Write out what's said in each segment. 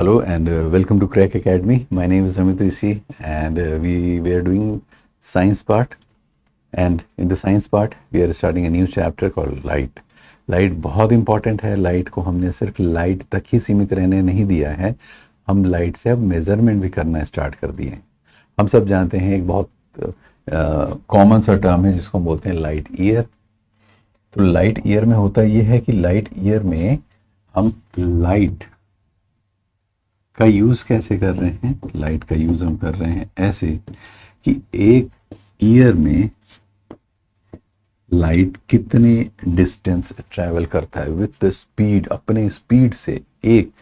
Hello and welcome to Crack Academy. My name is Amit Rishi and we were doing science part, and in the science part we are starting a new chapter called light. Light बहुत important है. Light को हमने सिर्फ light तक ही सीमित रहने नहीं दिया है, हम लाइट से अब मेजरमेंट भी करना स्टार्ट कर दिए हैं. हम सब जानते हैं एक बहुत कॉमन सा टर्म है जिसको हम बोलते हैं लाइट ईयर. तो लाइट ईयर में होता ये है कि लाइट ईयर में हम लाइट का यूज कैसे कर रहे हैं. लाइट का यूज हम कर रहे हैं ऐसे कि एक ईयर में लाइट कितने डिस्टेंस ट्रैवल करता है विथ द स्पीड, अपने स्पीड से एक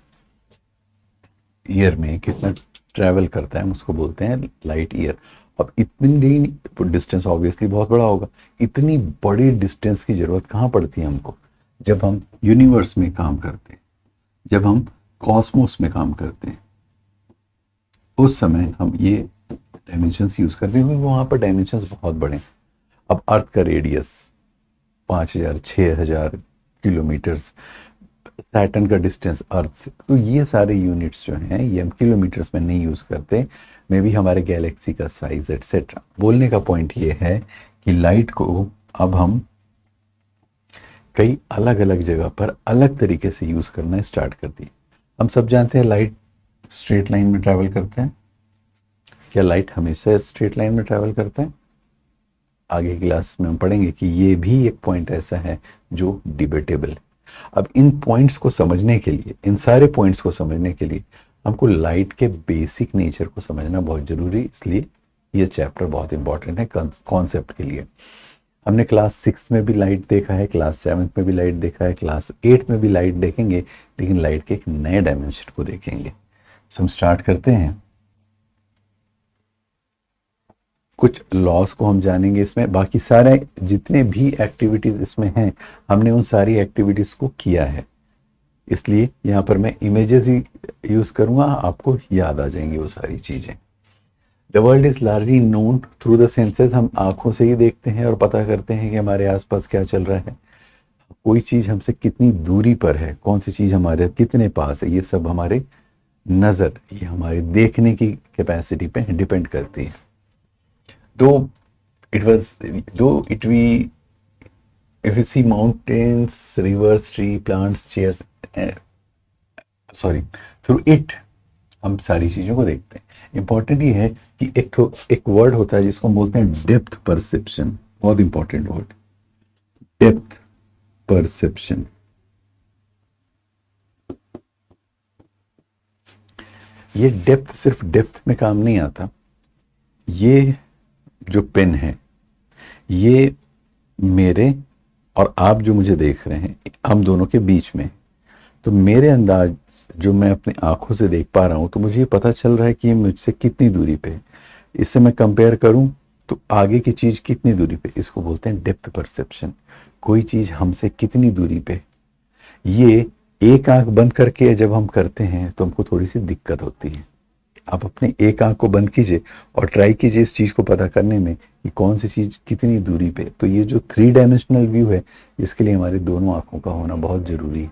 ईयर में कितना ट्रैवल करता है, उसको बोलते हैं लाइट ईयर. अब इतनी डिस्टेंस ऑब्वियसली बहुत बड़ा होगा. इतनी बड़ी डिस्टेंस की जरूरत कहाँ पड़ती है हमको? जब हम यूनिवर्स में काम करते हैं, जब हम कॉस्मोस में काम करते हैं, उस समय हम ये डायमेंशंस यूज करते हैं क्योंकि वहां पर डायमेंशंस बहुत बड़े हैं. अब अर्थ का रेडियस 5000 6000 किलोमीटर्स, सैटर्न का डिस्टेंस अर्थ से, तो ये सारे यूनिट्स जो हैं ये हम किलोमीटर्स में नहीं यूज करते, मे बी हमारे गैलेक्सी का साइज एटसेट्रा. बोलने का पॉइंट ये है कि लाइट को अब हम कई अलग अलग जगह पर अलग तरीके से यूज करना स्टार्ट कर दिए. हम सब जानते हैं लाइट स्ट्रेट लाइन में ट्रैवल करते हैं. क्या लाइट हमेशा स्ट्रेट लाइन में ट्रैवल करता है? आगे की क्लास में हम पढ़ेंगे कि ये भी एक पॉइंट ऐसा है जो डिबेटेबल है. अब इन पॉइंट्स को समझने के लिए, इन सारे पॉइंट्स को समझने के लिए हमको लाइट के बेसिक नेचर को समझना बहुत जरूरी, इसलिए ये चैप्टर बहुत इंपॉर्टेंट है कॉन्सेप्ट के लिए. हमने क्लास 6 में भी लाइट देखा है, क्लास 7 में भी लाइट देखा है, क्लास 8 में भी लाइट देखेंगे, लेकिन लाइट के एक नए डायमेंशन को देखेंगे. तो हम स्टार्ट करते हैं. कुछ लॉस को हम जानेंगे इसमें. बाकी सारे जितने भी एक्टिविटीज इसमें हैं हमने उन सारी एक्टिविटीज को किया है, इसलिए यहाँ पर मैं इमेजेस ही यूज करूंगा, आपको याद आ जाएंगी वो सारी चीजें. The world is largely known through the senses. हम आंखों से ही देखते हैं और पता करते हैं कि हमारे आसपास क्या चल रहा है. कोई चीज हमसे कितनी दूरी पर है, कौन सी चीज हमारे कितने पास है, ये सब हमारे नजर, ये हमारे देखने की कैपेसिटी पे डिपेंड करती है. If you see mountains, rivers, tree, plants, chairs, through it हम सारी चीजों को देखते हैं. इंपॉर्टेंट ये है कि एक वर्ड होता है जिसको हम बोलते हैं डेप्थ परसेप्शन. बहुत इंपॉर्टेंट वर्ड, डेप्थ परसेप्शन. ये डेप्थ सिर्फ डेप्थ में काम नहीं आता. ये जो पेन है, ये मेरे और आप जो मुझे देख रहे हैं, हम दोनों के बीच में. तो मेरे अंदाज जो मैं अपनी आंखों से देख पा रहा हूं, तो मुझे ये पता चल रहा है कि ये मुझसे कितनी दूरी पे है. इससे मैं कंपेयर करूं तो आगे की चीज कितनी दूरी पे, इसको बोलते हैं डेप्थ परसेप्शन. कोई चीज हमसे कितनी दूरी पे, ये एक आंख बंद करके जब हम करते हैं तो हमको थोड़ी सी दिक्कत होती है. आप अपने एक आंख को बंद कीजिए और ट्राई कीजिए इस चीज को पता करने में कि कौन सी चीज कितनी दूरी पे. तो ये जो 3 डायमेंशनल व्यू है, इसके लिए हमारी दोनों आंखों का होना बहुत जरूरी है.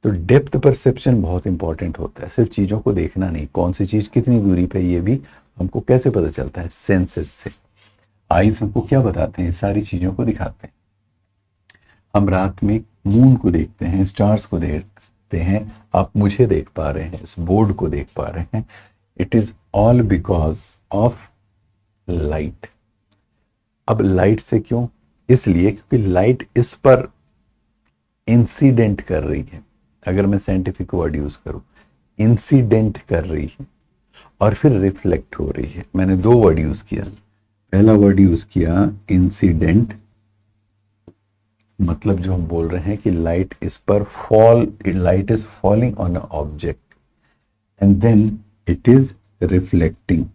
तो डेप्थ परसेप्शन बहुत इंपॉर्टेंट होता है. सिर्फ चीजों को देखना नहीं, कौन सी चीज कितनी दूरी पे, ये भी हमको कैसे पता चलता है? सेंसेस से. आईज हमको क्या बताते हैं? सारी चीजों को दिखाते हैं. हम रात में मून को देखते हैं, स्टार्स को देखते हैं, आप मुझे देख पा रहे हैं, इस बोर्ड को देख पा रहे हैं. It is all because of light. अब लाइट से क्यों? इसलिए क्योंकि लाइट इस पर इंसिडेंट कर रही है. अगर मैं साइंटिफिक वर्ड यूज करूं, इंसिडेंट कर रही है और फिर रिफ्लेक्ट हो रही है. मैंने 2 वर्ड यूज किया. पहला वर्ड यूज किया इंसिडेंट, मतलब जो हम बोल रहे हैं कि लाइट इस पर light is falling on a object and then it is reflecting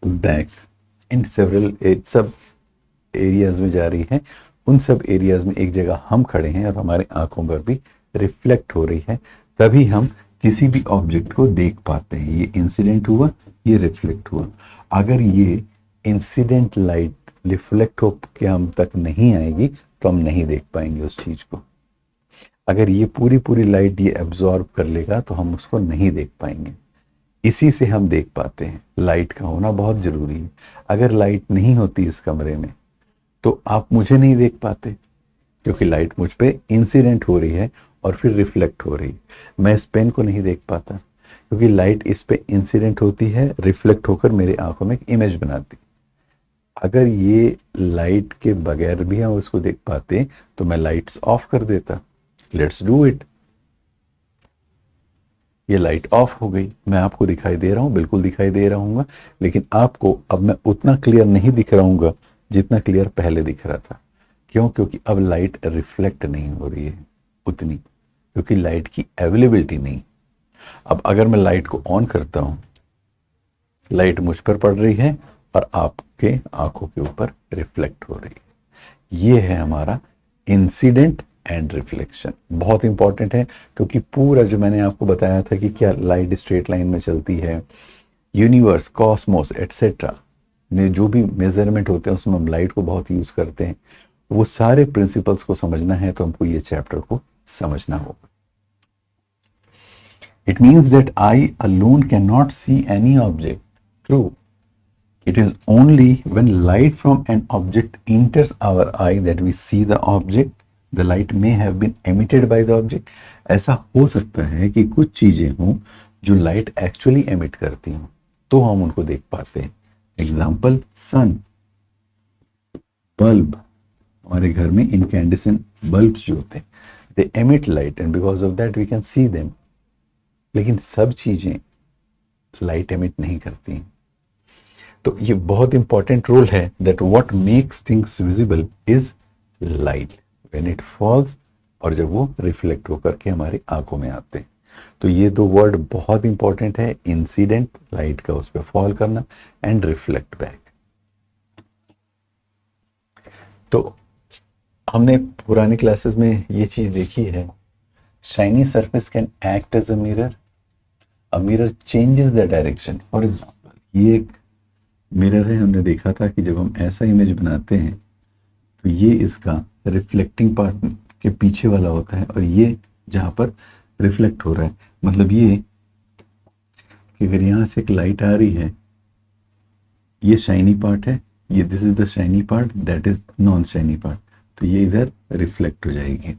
back in several सब एरियाज में जा रही है. उन सब एरियाज में एक जगह हम खड़े हैं और हमारे आंखों पर भी रिफ्लेक्ट हो रही है, तभी हम किसी भी ऑब्जेक्ट को देख पाते हैं. ये इंसिडेंट हुआ, ये रिफ्लेक्ट हुआ. अगर ये इंसिडेंट लाइट रिफ्लेक्ट हो के हम तक नहीं आएगी तो हम नहीं देख पाएंगे उस चीज को. अगर ये पूरी पूरी लाइट ये एब्जॉर्ब कर लेगा तो हम उसको नहीं देख पाएंगे। इसी से हम देख पाते हैं। लाइट का होना बहुत जरूरी है। अगर लाइट नहीं होती इस कमरे में तो आप मुझे नहीं देख पाते, क्योंकि लाइट मुझ पे इंसिडेंट हो रही है और फिर रिफ्लेक्ट हो रही है। मैं इस पेन को नहीं देख पाता, क्योंकि लाइट इस पे इंसिडेंट होती है, रिफ्लेक्ट होकर मेरी आंखों में एक इमेज बनाती। अगर ये लाइट के बगैर भी हम उसको देख पाते तो मैं लाइट्स ऑफ कर देता। Let's do it. ये लाइट ऑफ हो गई, मैं आपको दिखाई दे रहा हूं, बिल्कुल दिखाई दे रहा हूँ, लेकिन आपको अब मैं उतना क्लियर नहीं दिख रहा हूँ जितना क्लियर पहले दिख रहा था। क्यों? क्योंकि अब लाइट रिफ्लेक्ट नहीं हो रही है उतनी, क्योंकि लाइट की अवेलेबिलिटी नहीं। अब अगर मैं लाइट को ऑन करता हूं, लाइट मुझ पर पड़ रही है और आपके आंखों के ऊपर रिफ्लेक्ट हो रही है। ये है हमारा इंसिडेंट एंड रिफ्लेक्शन। बहुत इंपॉर्टेंट है, क्योंकि पूरा जो मैंने आपको बताया था कि क्या लाइट स्ट्रेट लाइन में चलती है, यूनिवर्स, कॉस्मोस एटसेट्रा में जो भी मेजरमेंट होते हैं उसमें हम लाइट को बहुत यूज करते हैं। वो सारे प्रिंसिपल्स को समझना है तो हमको ये चैप्टर को समझना होगा। It means that I alone can not see any object. True. It is only when light from an object enters our eye that we see the object. The light may have been emitted by the object. ऐसा हो सकता है कि कुछ चीजें हों जो light actually emit करती हों, तो हम उनको देख पाते हैं। Example, sun, bulb. हमारे घर में इनकैंडेसेंट बल्ब जो होते हैं, they emit light and because of that we can see them. लेकिन सब चीजें लाइट एमिट नहीं करती हैं। तो ये बहुत इंपॉर्टेंट रूल है that what makes things visible is light when it falls, और जब वो रिफ्लेक्ट होकर के हमारी आंखों में आते हैं। तो ये दो वर्ड बहुत इंपॉर्टेंट है, इंसिडेंट, लाइट का उस पर फॉल करना, एंड रिफ्लेक्ट बैक। तो हमने पुरानी क्लासेस में ये चीज देखी है, shiny surface can act as a mirror. A mirror changes the direction. For example, ये एक मिरर है, हमने देखा था कि जब हम ऐसा इमेज बनाते हैं तो ये इसका रिफ्लेक्टिंग पार्ट के पीछे वाला होता है, और ये जहां पर रिफ्लेक्ट हो रहा है, मतलब ये कि अगर यहां से एक लाइट आ रही है, ये शाइनी पार्ट है, ये this is the shiny part, that is non shiny part, तो ये इधर रिफ्लेक्ट हो जाएगी।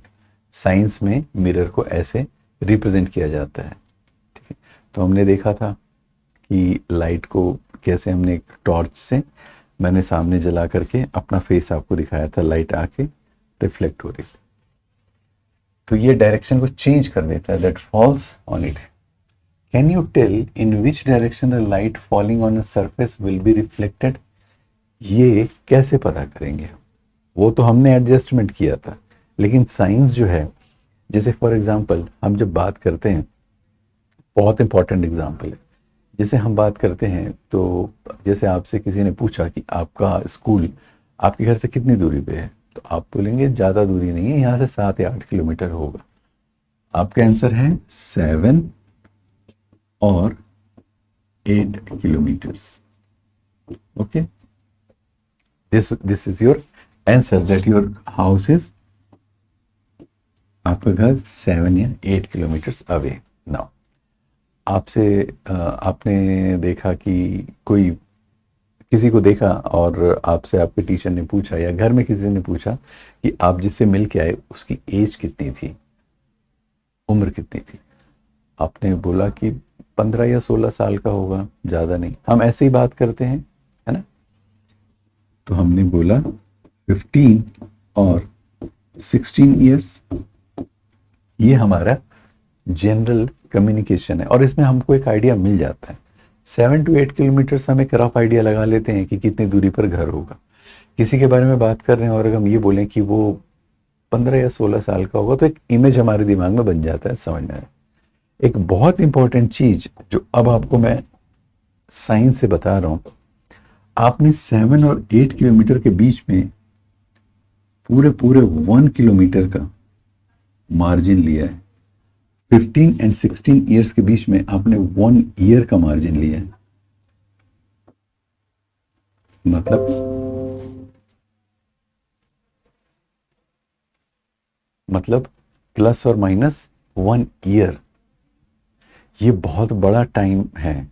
साइंस में मिरर को ऐसे रिप्रेजेंट किया जाता है। ठीक है, तो हमने देखा था कि लाइट को कैसे हमने एक टॉर्च से मैंने सामने जला करके अपना फेस आपको दिखाया था, लाइट आके रिफ्लेक्ट हो रही थी। तो ये डायरेक्शन को चेंज कर देता है, that falls on it. Can you tell in which direction the light falling on a surface will be reflected? ये कैसे पता करेंगे? वो तो हमने एडजस्टमेंट किया था, लेकिन साइंस जो है, जैसे फॉर एग्जाम्पल हम जब बात करते हैं, बहुत इंपॉर्टेंट एग्जाम्पल है, जैसे हम बात करते हैं तो जैसे आपसे किसी ने पूछा कि आपका स्कूल आपके घर से कितनी दूरी पे है, तो आप बोलेंगे ज़्यादा दूरी नहीं है, यहाँ से 7 या 8 किलोमीटर होगा। आपका आंसर है 7 और 8 kilometres. Okay, this is your answer that your house is, आपका घर 7 या 8 किलोमीटर्स अवे। नाउ आपसे आपने देखा कि कोई किसी को देखा और आपसे आपके टीचर ने पूछा या घर में किसी ने पूछा कि आप जिससे मिल के आए उसकी एज कितनी थी, उम्र कितनी थी। आपने बोला कि 15 या 16 साल का होगा, ज़्यादा नहीं। हम ऐसे ही बात करते हैं, है ना। तो हमने बोला 15 और 16 ईयर्स। ये हमारा जनरल कम्युनिकेशन है, और इसमें हमको एक आइडिया मिल जाता है। 7 to 8 किलोमीटर्स हम एक रफ आइडिया लगा लेते हैं कि कितनी दूरी पर घर होगा। किसी के बारे में बात कर रहे हैं और अगर हम ये बोलें कि वो 15 या 16 साल का होगा, तो एक इमेज हमारे दिमाग में बन जाता है, समझ में आया। एक बहुत इंपॉर्टेंट चीज जो अब आपको मैं साइंस से बता रहा हूं, आपने 7 और 8 किलोमीटर के बीच में पूरे पूरे 1 किलोमीटर का मार्जिन लिया है। 15 and 16 ईयर्स के बीच में आपने 1 ईयर का मार्जिन लिया है। मतलब प्लस और माइनस 1 ईयर, ये बहुत बड़ा टाइम है,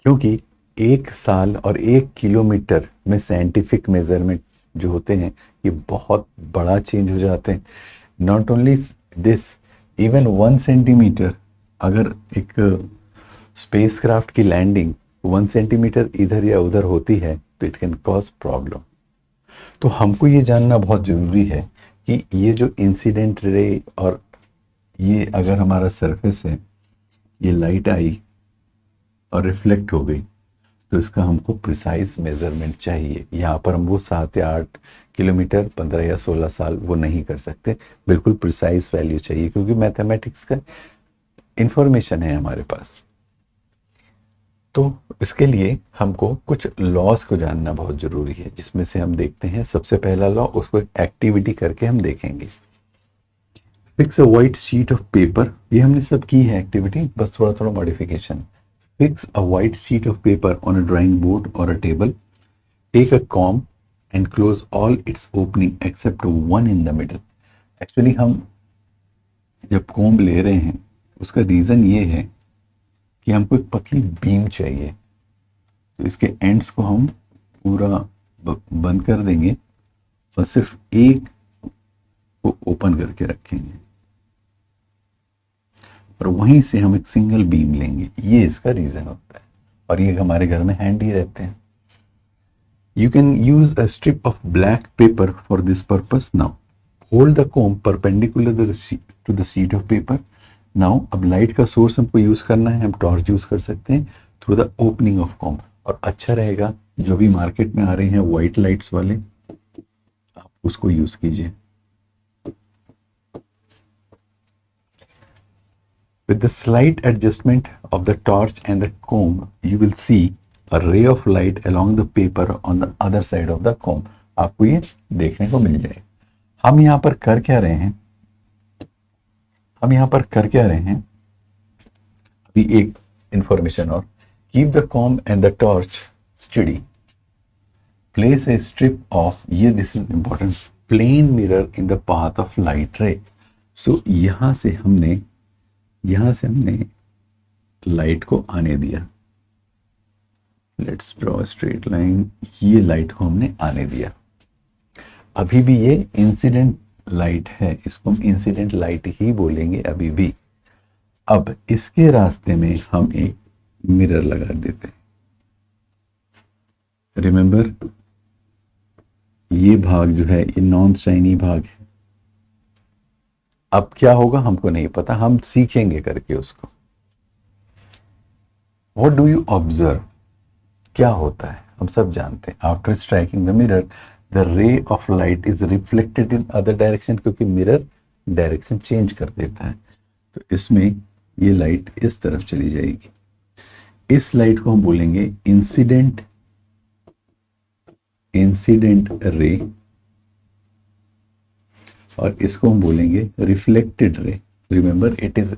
क्योंकि 1 साल और 1 किलोमीटर में साइंटिफिक मेजरमेंट जो होते हैं ये बहुत बड़ा चेंज हो जाते हैं। Not only this, even 1 centimetre, अगर एक स्पेसक्राफ्ट की लैंडिंग 1 सेंटीमीटर इधर या उधर होती है तो इट कैन कॉज प्रॉब्लम। तो हमको ये जानना बहुत ज़रूरी है कि ये जो इंसिडेंट रे और ये अगर हमारा सरफेस है, ये लाइट आई और रिफ्लेक्ट हो गई, तो इसका हमको प्रिसाइज मेजरमेंट चाहिए। यहाँ पर हम वो 7 या 8 किलोमीटर 15 या 16 साल वो नहीं कर सकते, बिल्कुल प्रिसाइज वैल्यू चाहिए, क्योंकि मैथमेटिक्स का इंफॉर्मेशन है हमारे पास। तो इसके लिए हमको कुछ लॉस को जानना बहुत ज़रूरी है, जिसमें से हम देखते हैं सबसे पहला लॉ, उसको एक एक्टिविटी करके हम देखेंगे। Fix a white sheet of paper, ये हमने सब की है एक्टिविटी, बस थोड़ा थोड़ा modification. Fix a white sheet of paper on a drawing board or a table. Take a comb and close all its opening except one in the middle. Actually हम जब कॉम्ब ले रहे हैं उसका रीज़न ये है कि हमको एक पतली बीम चाहिए, तो इसके एंड्स को हम पूरा बंद कर देंगे और सिर्फ एक को ओपन करके रखेंगे और वहीं से हम एक सिंगल बीम लेंगे। ये इसका रीजन होता है और ये हमारे घर में हैंडी रहते हैं। You can use a strip of black paper for this purpose. Now hold the comb perpendicular to the sheet of paper. Now अब लाइट का सोर्स हमको यूज करना है, हम टॉर्च यूज कर सकते हैं through the opening of comb, और अच्छा रहेगा जो भी मार्केट में आ रहे हैं वाइट लाइट्स वाले, आप उसको यूज कीजिए। With the slight adjustment of the torch and the comb, you will see a ray of light along the paper on the other side of the comb. आपको ये देखने को मिल जाए। हम यहाँ पर कर क्या रहे हैं, अभी एक इंफॉर्मेशन और, keep the comb and the torch steady. Place a strip of, ये this is important, plane mirror in the path of light ray. So यहाँ से हमने लाइट को आने दिया। लेट्स ड्रॉ स्ट्रेट लाइन, ये लाइट को हमने आने दिया। अभी भी ये इंसिडेंट लाइट है, इसको हम इंसिडेंट लाइट ही बोलेंगे अभी भी। अब इसके रास्ते में हम एक मिरर लगा देते हैं। रिमेंबर, ये भाग जो है ये नॉन शाइनी भाग है। अब क्या होगा हमको नहीं पता, हम सीखेंगे करके उसको। What do you observe? क्या होता है हम सब जानते हैं। After striking the mirror the ray of light is reflected in other direction, क्योंकि मिरर डायरेक्शन चेंज कर देता है। तो इसमें ये लाइट इस तरफ चली जाएगी। इस लाइट को हम बोलेंगे इंसिडेंट रे, और इसको हम बोलेंगे reflected ray. Remember it is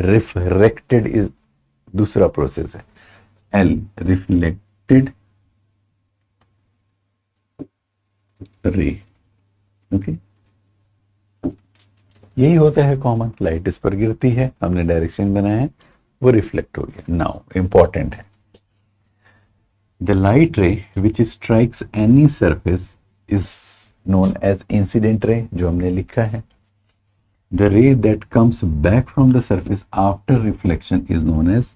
refracted is दूसरा प्रोसेस है, एल रिफ्लेक्टेड रे। ओके, यही होता है कॉमन। लाइट इस पर गिरती है, हमने डायरेक्शन बनाया है, वो रिफ्लेक्ट हो गया। नाउ इंपॉर्टेंट है, द लाइट रे विच strikes any surface is known as incident ray, जो हमने लिखा है। The ray that comes back from the surface after reflection is known as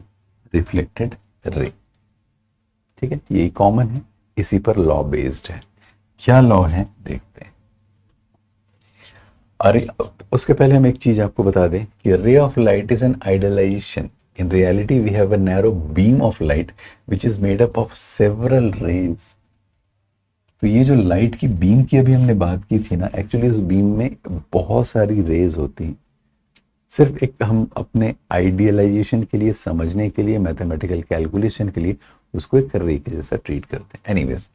reflected ray. ठीक है, यही कॉमन है, इसी पर लॉ बेस्ड है। क्या लॉ है देखते हैं। अरे उसके पहले हम एक चीज आपको बता दें कि ray of light is an idealisation. In reality, we have a narrow beam of light which is made up of several rays. तो ये जो लाइट की बीम की अभी हमने बात की थी ना, एक्चुअली उस बीम में बहुत सारी रेज होती हैं। सिर्फ एक हम अपने आइडियलाइजेशन के लिए, समझने के लिए, मैथमेटिकल कैलकुलेशन के लिए उसको एक रे के जैसा ट्रीट करते हैं। Anyways,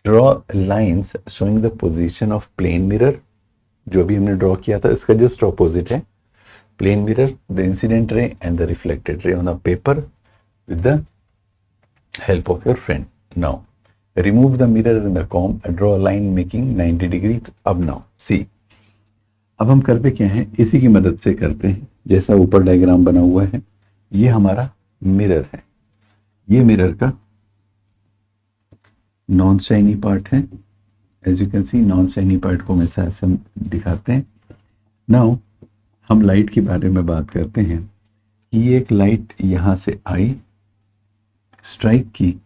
draw lines showing the position of plane mirror. जो भी हमने ड्रॉ किया था इसका जस्ट ऑपोजिट है। Plane mirror, the incident ray and the reflected ray on a paper with the help of your friend. Now, remove the mirror in the comb, draw a line making 90 degree. अब now see, अब हम करते क्या हैं, इसी की मदद से करते हैं। जैसा ऊपर डायग्राम बना हुआ है, ये हमारा मिरर है, ये मिरर का नॉन शाइनी पार्ट है। As you can see, non shiny part को हमेशा ऐसे हम दिखाते हैं। नाउ हम लाइट के बारे में बात करते हैं कि ये एक लाइट यहां से आई, स्ट्राइक की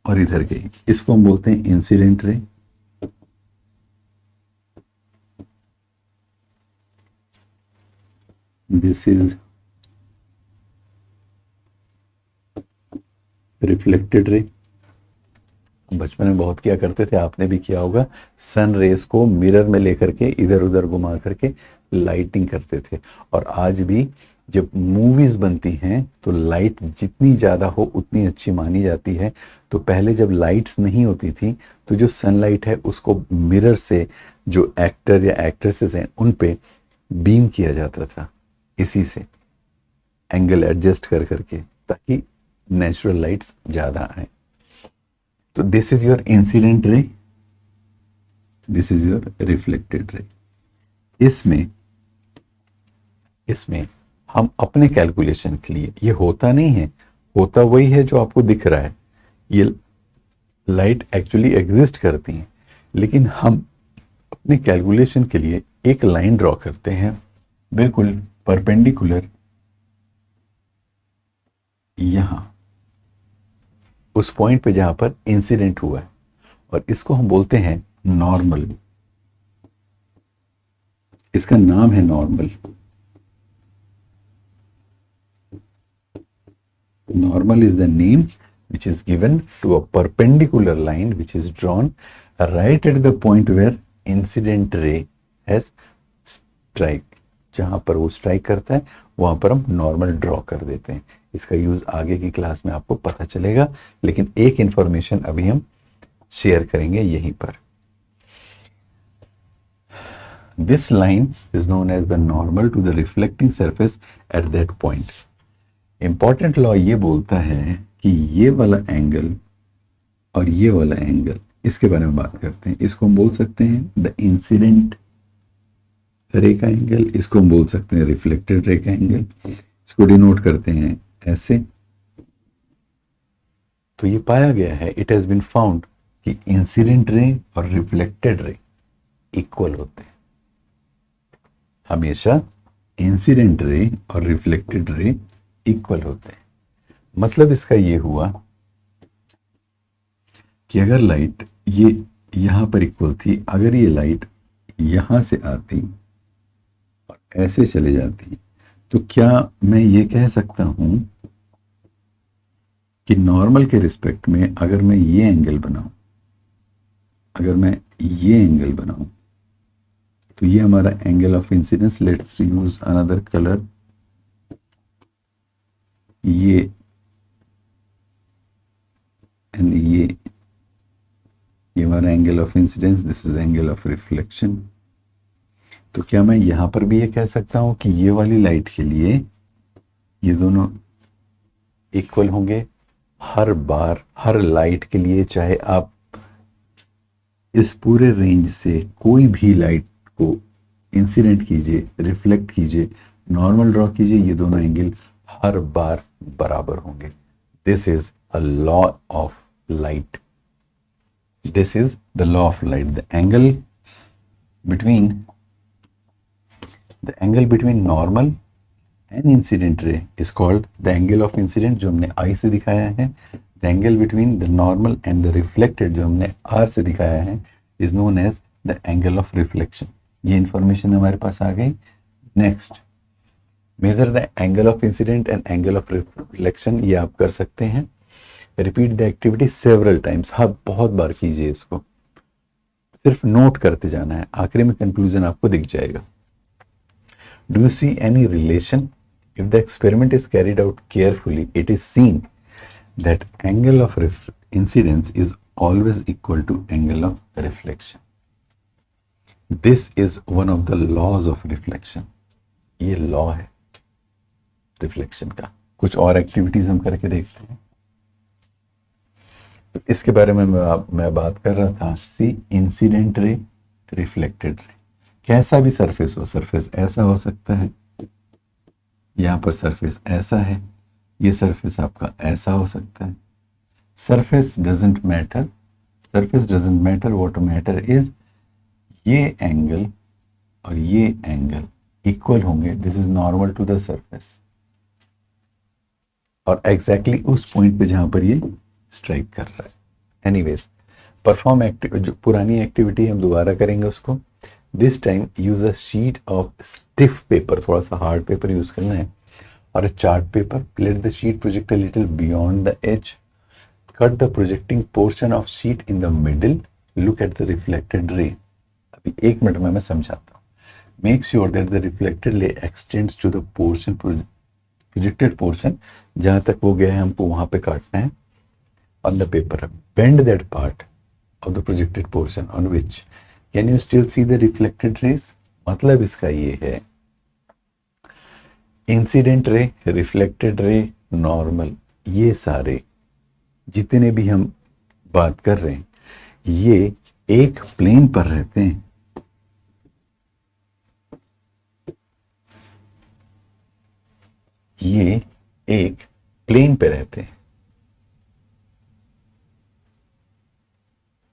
और इधर गई, इसको हम बोलते हैं incident ray. This is reflected ray. बचपन में बहुत किया करते थे, आपने भी किया होगा, सन रेस को मिरर में लेकर के इधर उधर घुमा करके लाइटिंग करते थे। और आज भी जब मूवीज बनती हैं तो लाइट जितनी ज़्यादा हो उतनी अच्छी मानी जाती है। तो पहले जब लाइट्स नहीं होती थी तो जो सनलाइट है उसको मिरर से जो एक्टर या एक्ट्रेसेस हैं उन पे बीम किया जाता था, इसी से एंगल एडजस्ट कर करके, ताकि नेचुरल लाइट्स ज़्यादा आए। तो this is your incident ray, this is your reflected ray. इसमें हम अपने कैलकुलेशन के लिए, ये होता नहीं है, होता वही है जो आपको दिख रहा है, ये लाइट एक्चुअली एग्जिस्ट करती हैं, लेकिन हम अपने कैलकुलेशन के लिए एक लाइन ड्रॉ करते हैं बिल्कुल परपेंडिकुलर यहां उस पॉइंट पे जहां पर इंसिडेंट हुआ है, और इसको हम बोलते हैं नॉर्मल। इसका नाम है normal. Normal is the name which is given to a perpendicular line which is drawn right at the point where incident ray has strike। जहां पर वो स्ट्राइक करता है वहां पर हम नॉर्मल ड्रॉ कर देते हैं। इसका यूज आगे की क्लास में आपको पता चलेगा, लेकिन एक इंफॉर्मेशन अभी हम शेयर करेंगे यहीं पर। This line is known as the normal to the reflecting surface at that point. Important law ये बोलता है कि ये वाला एंगल और ये वाला एंगल, इसके बारे में बात करते हैं। इसको हम बोल सकते हैं द इंसिडेंट रे का एंगल, इसको हम बोल सकते हैं रिफ्लेक्टेड रे का एंगल। इसको डिनोट करते हैं ऐसे। तो ये पाया गया है, इट हैज बीन फाउंड कि इंसिडेंट रे और रिफ्लेक्टेड रे इक्वल होते हैं। हमेशा इंसिडेंट रे और रिफ्लेक्टेड रे इक्वल होते हैं। मतलब इसका ये हुआ कि अगर लाइट ये यहां पर इक्वल थी, अगर ये लाइट यहां से आती और ऐसे चले जाती, तो क्या मैं ये कह सकता हूं कि नॉर्मल के रिस्पेक्ट में अगर मैं ये एंगल बनाऊं, अगर मैं ये एंगल बनाऊं, तो ये हमारा angle of incidence. Let's use another colour. ये एंड ये हमारा angle of incidence, this is angle of reflection. तो क्या मैं यहां पर भी ये कह सकता हूं कि ये वाली लाइट के लिए ये दोनों इक्वल होंगे हर बार, हर लाइट के लिए, चाहे आप इस पूरे रेंज से कोई भी लाइट को इंसिडेंट कीजिए, रिफ्लेक्ट कीजिए, नॉर्मल ड्रॉ कीजिए, ये दोनों एंगल हर बार बराबर होंगे। This is a law of light. This is the law of light. The angle between normal and incident ray is called the angle of incidence, जो हमने आई से दिखाया है। The angle between the normal and the reflected, जो हमने R से दिखाया है, is known as the angle of reflection. ये इंफॉर्मेशन हमारे पास आ गई। Next, measure the angle of incidence and angle of reflection. ये आप कर सकते हैं। Repeat the activity several times. हाँ, बहुत बार कीजिए इसको, सिर्फ नोट करते जाना है, आखिरी में कंक्लूजन आपको दिख जाएगा। Do you see any relation? If the experiment is carried out carefully, it is seen that angle of incidence is always equal to angle of reflection. This is one of the laws of reflection. ये law है reflection का। कुछ और activities हम करके देखते हैं। तो इसके बारे में मैं बात कर रहा था। सी इंसिडेंट रे, रिफ्लेक्टेड रे, कैसा भी सरफेस हो, सरफेस ऐसा हो सकता है, यहाँ पर सरफेस ऐसा है, ये सरफेस आपका ऐसा हो सकता है। Surface doesn't matter, surface doesn't matter, what matter is ये एंगल और ये एंगल इक्वल होंगे, this is normal to the surface, और एग्जैक्टली उस पॉइंट पे जहां पर ये स्ट्राइक कर रहा है। एनीवेज, परफॉर्म जो पुरानी एक्टिविटी हम दोबारा करेंगे उसको। This time use a sheet of stiff paper, थोड़ा सा हार्ड पेपर यूज करना है, और a chart paper. Let the sheet project a little beyond the edge, cut the projecting portion of sheet in the middle, look at the reflected ray. अभी 1 minute में मैं समझाता हूँ। Make sure that the reflected ray extends to the portion, projected portion जहां तक वो गया है हमको वहां पे काटना है on the paper. Bend that part of the projected portion on which can you still see the reflected rays. मतलब इसका ये है, incident ray, reflected ray, normal, ये सारे जितने भी हम बात कर रहे हैं ये एक प्लेन पर रहते हैं। ये एक प्लेन पे रहते हैं।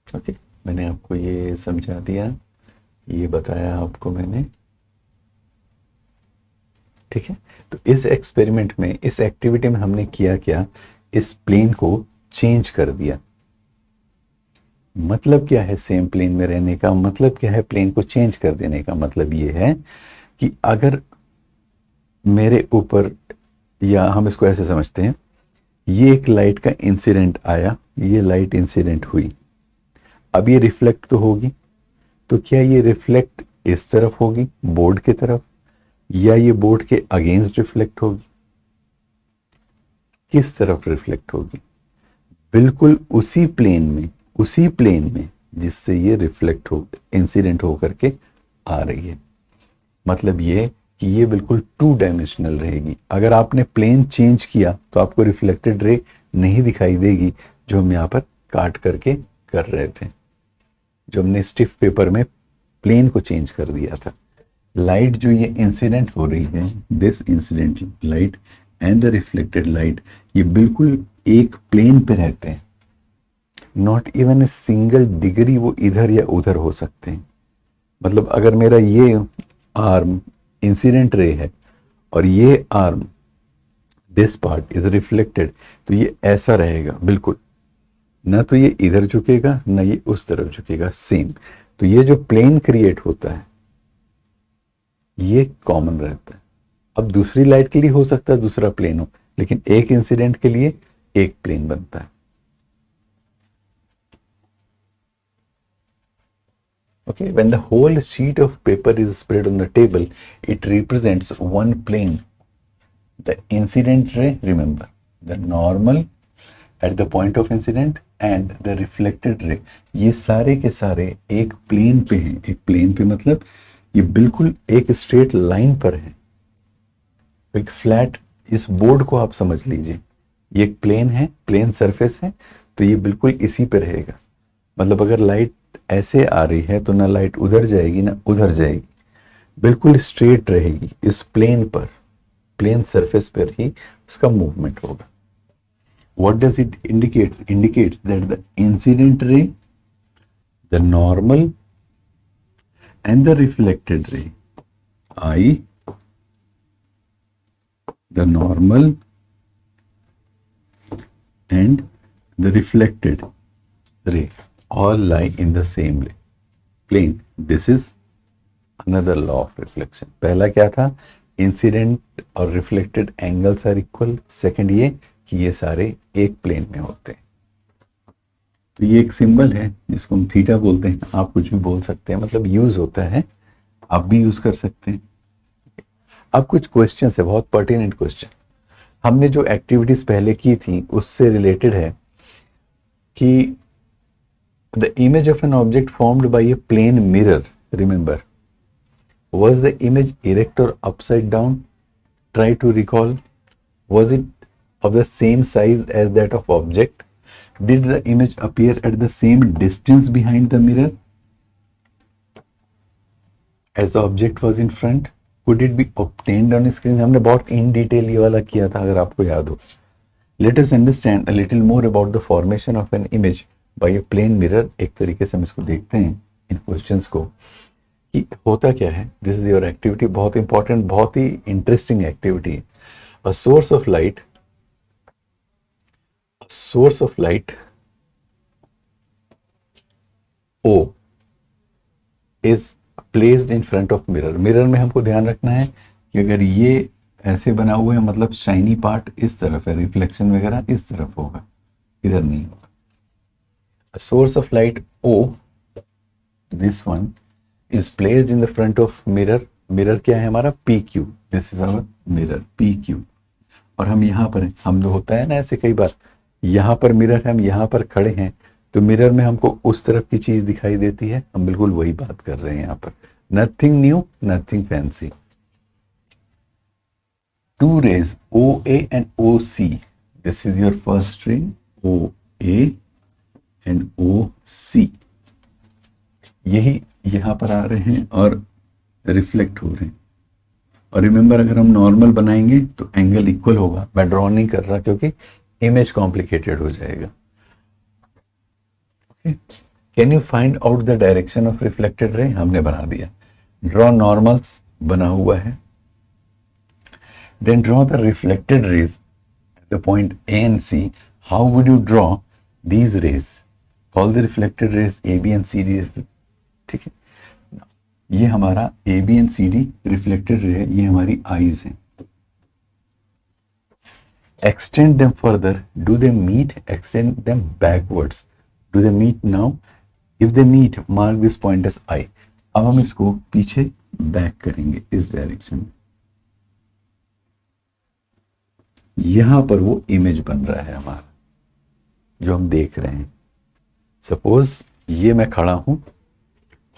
ओके, मैंने आपको ये समझा दिया, ये बताया आपको मैंने, ठीक है। तो इस एक्सपेरिमेंट में, इस एक्टिविटी में हमने किया क्या, इस प्लेन को चेंज कर दिया। मतलब क्या है सेम प्लेन में रहने का, मतलब क्या है प्लेन को चेंज कर देने का, मतलब ये है कि अगर मेरे ऊपर, या हम इसको ऐसे समझते हैं, ये एक लाइट का इंसिडेंट आया, ये लाइट इंसिडेंट हुई, अब ये रिफ्लेक्ट तो होगी, तो क्या ये रिफ्लेक्ट इस तरफ होगी बोर्ड की तरफ, या ये बोर्ड के अगेंस्ट रिफ्लेक्ट होगी, किस तरफ रिफ्लेक्ट होगी, बिल्कुल उसी प्लेन में, उसी प्लेन में जिससे ये रिफ्लेक्ट हो, इंसिडेंट होकर के आ रही है। मतलब ये कि ये बिल्कुल 2 डायमेंशनल रहेगी। अगर आपने प्लेन चेंज किया तो आपको रिफ्लेक्टेड रे नहीं दिखाई देगी, जो हम यहाँ पर काट करके कर रहे थे, जो हमने स्टिफ पेपर में प्लेन को चेंज कर दिया था। लाइट जो ये इंसिडेंट हो रही है, this incident light and the reflected light, ये बिल्कुल एक प्लेन पे रहते हैं, not even a single degree वो इधर या उधर हो सकते हैं। मतलब अगर मेरा ये आर्म इंसिडेंट रे है और ये arm, this part is reflected, तो ये ऐसा रहेगा बिल्कुल, ना तो ये इधर झुकेगा ना ये उस तरफ झुकेगा, सेम। तो ये जो प्लेन क्रिएट होता है ये कॉमन रहता है। अब दूसरी लाइट के लिए हो सकता है दूसरा प्लेन हो, लेकिन एक इंसिडेंट के लिए एक प्लेन बनता है। Okay, when the whole sheet of paper is spread on the table, it represents one plane. The incident ray, remember, the normal at the point of incident and the reflected ray, ये सारे के सारे एक plane पे हैं। एक plane पे मतलब ये बिल्कुल एक स्ट्रेट लाइन पर है, एक फ्लैट, इस बोर्ड को आप समझ लीजिए, ये एक प्लेन है, प्लेन सरफेस है, तो ये बिल्कुल इसी पे रहेगा। मतलब अगर लाइट ऐसे आ रही है तो ना लाइट उधर जाएगी ना उधर जाएगी, बिल्कुल स्ट्रेट रहेगी इस प्लेन पर, प्लेन सरफेस पर ही उसका मूवमेंट होगा। What does it indicates? Indicates that the incident ray, the normal and the reflected ray, I, the normal and the reflected ray all lie in the same plane. This is another law of reflection. पहला क्या था, incident और reflected angles are equal. Second ये कि ये सारे एक plane में होते हैं। तो ये एक सिंबल है जिसको हम थीटा बोलते हैं, आप कुछ भी बोल सकते हैं, मतलब यूज होता है, आप भी यूज कर सकते हैं। अब कुछ क्वेश्चन है, बहुत पर्टिनेंट क्वेश्चन, हमने जो एक्टिविटीज पहले की थी उससे रिलेटेड है कि the image of an object formed by a plane mirror, remember, was the image erect or upside down? Try to recall. Was it of the same size as that of object? Did the image appear at the same distance behind the mirror as the object was in front? Could it be obtained on screen? हमने बहुत in detail ये वाला किया था, अगर आपको याद हो. Let us understand a little more about the formation of an image by a plane mirror. एक तरीके से हम इसको देखते हैं इन क्वेश्चंस को कि होता क्या है. दिस इज योर एक्टिविटी, बहुत इंपॉर्टेंट, बहुत ही इंटरेस्टिंग एक्टिविटी है. A source of light O is placed in front of mirror. Mirror में हमको ध्यान रखना है कि अगर ये ऐसे बना हुआ है मतलब शाइनी पार्ट इस तरफ है, रिफ्लेक्शन वगैरह इस तरफ होगा, इधर नहीं होगा. A source of light O, this one, is placed in the front of mirror. Mirror क्या है हमारा? PQ. This is our mirror PQ. और हम यहाँ पर हैं. हम जो होता है ना ऐसे कई बार, यहाँ पर मिरर है, हम यहाँ पर खड़े हैं तो मिरर में हमको उस तरफ की चीज दिखाई देती है. हम बिल्कुल वही बात कर रहे हैं यहाँ पर. Nothing new, nothing fancy. Two rays OA and OC. This is your first ray OA and OC. यही यहाँ पर आ रहे हैं और रिफ्लेक्ट हो रहे हैं. और रिमेंबर अगर हम नॉर्मल बनाएंगे तो एंगल इक्वल होगा. मैं ड्रॉ नहीं कर रहा क्योंकि इमेज कॉम्प्लिकेटेड हो जाएगा. Can you find out the direction of reflected ray? हमने बना दिया. ड्रॉ नॉर्मल्स बना हुआ है. Then draw the reflected rays at the point A and C. How would you draw these rays? Call the reflected rays A, B and C D. ठीक है, ये हमारा A, B and C D reflected ray है, ये हमारी eyes हैं. Extend them further. Do they meet? Extend them backwards. Do they meet now? If they meet, mark this point as I. अब हम इसको पीछे बैक करेंगे इस डायरेक्शन में. यहां पर वो इमेज बन रहा है हमारा जो हम देख रहे हैं. सपोज ये मैं खड़ा हूं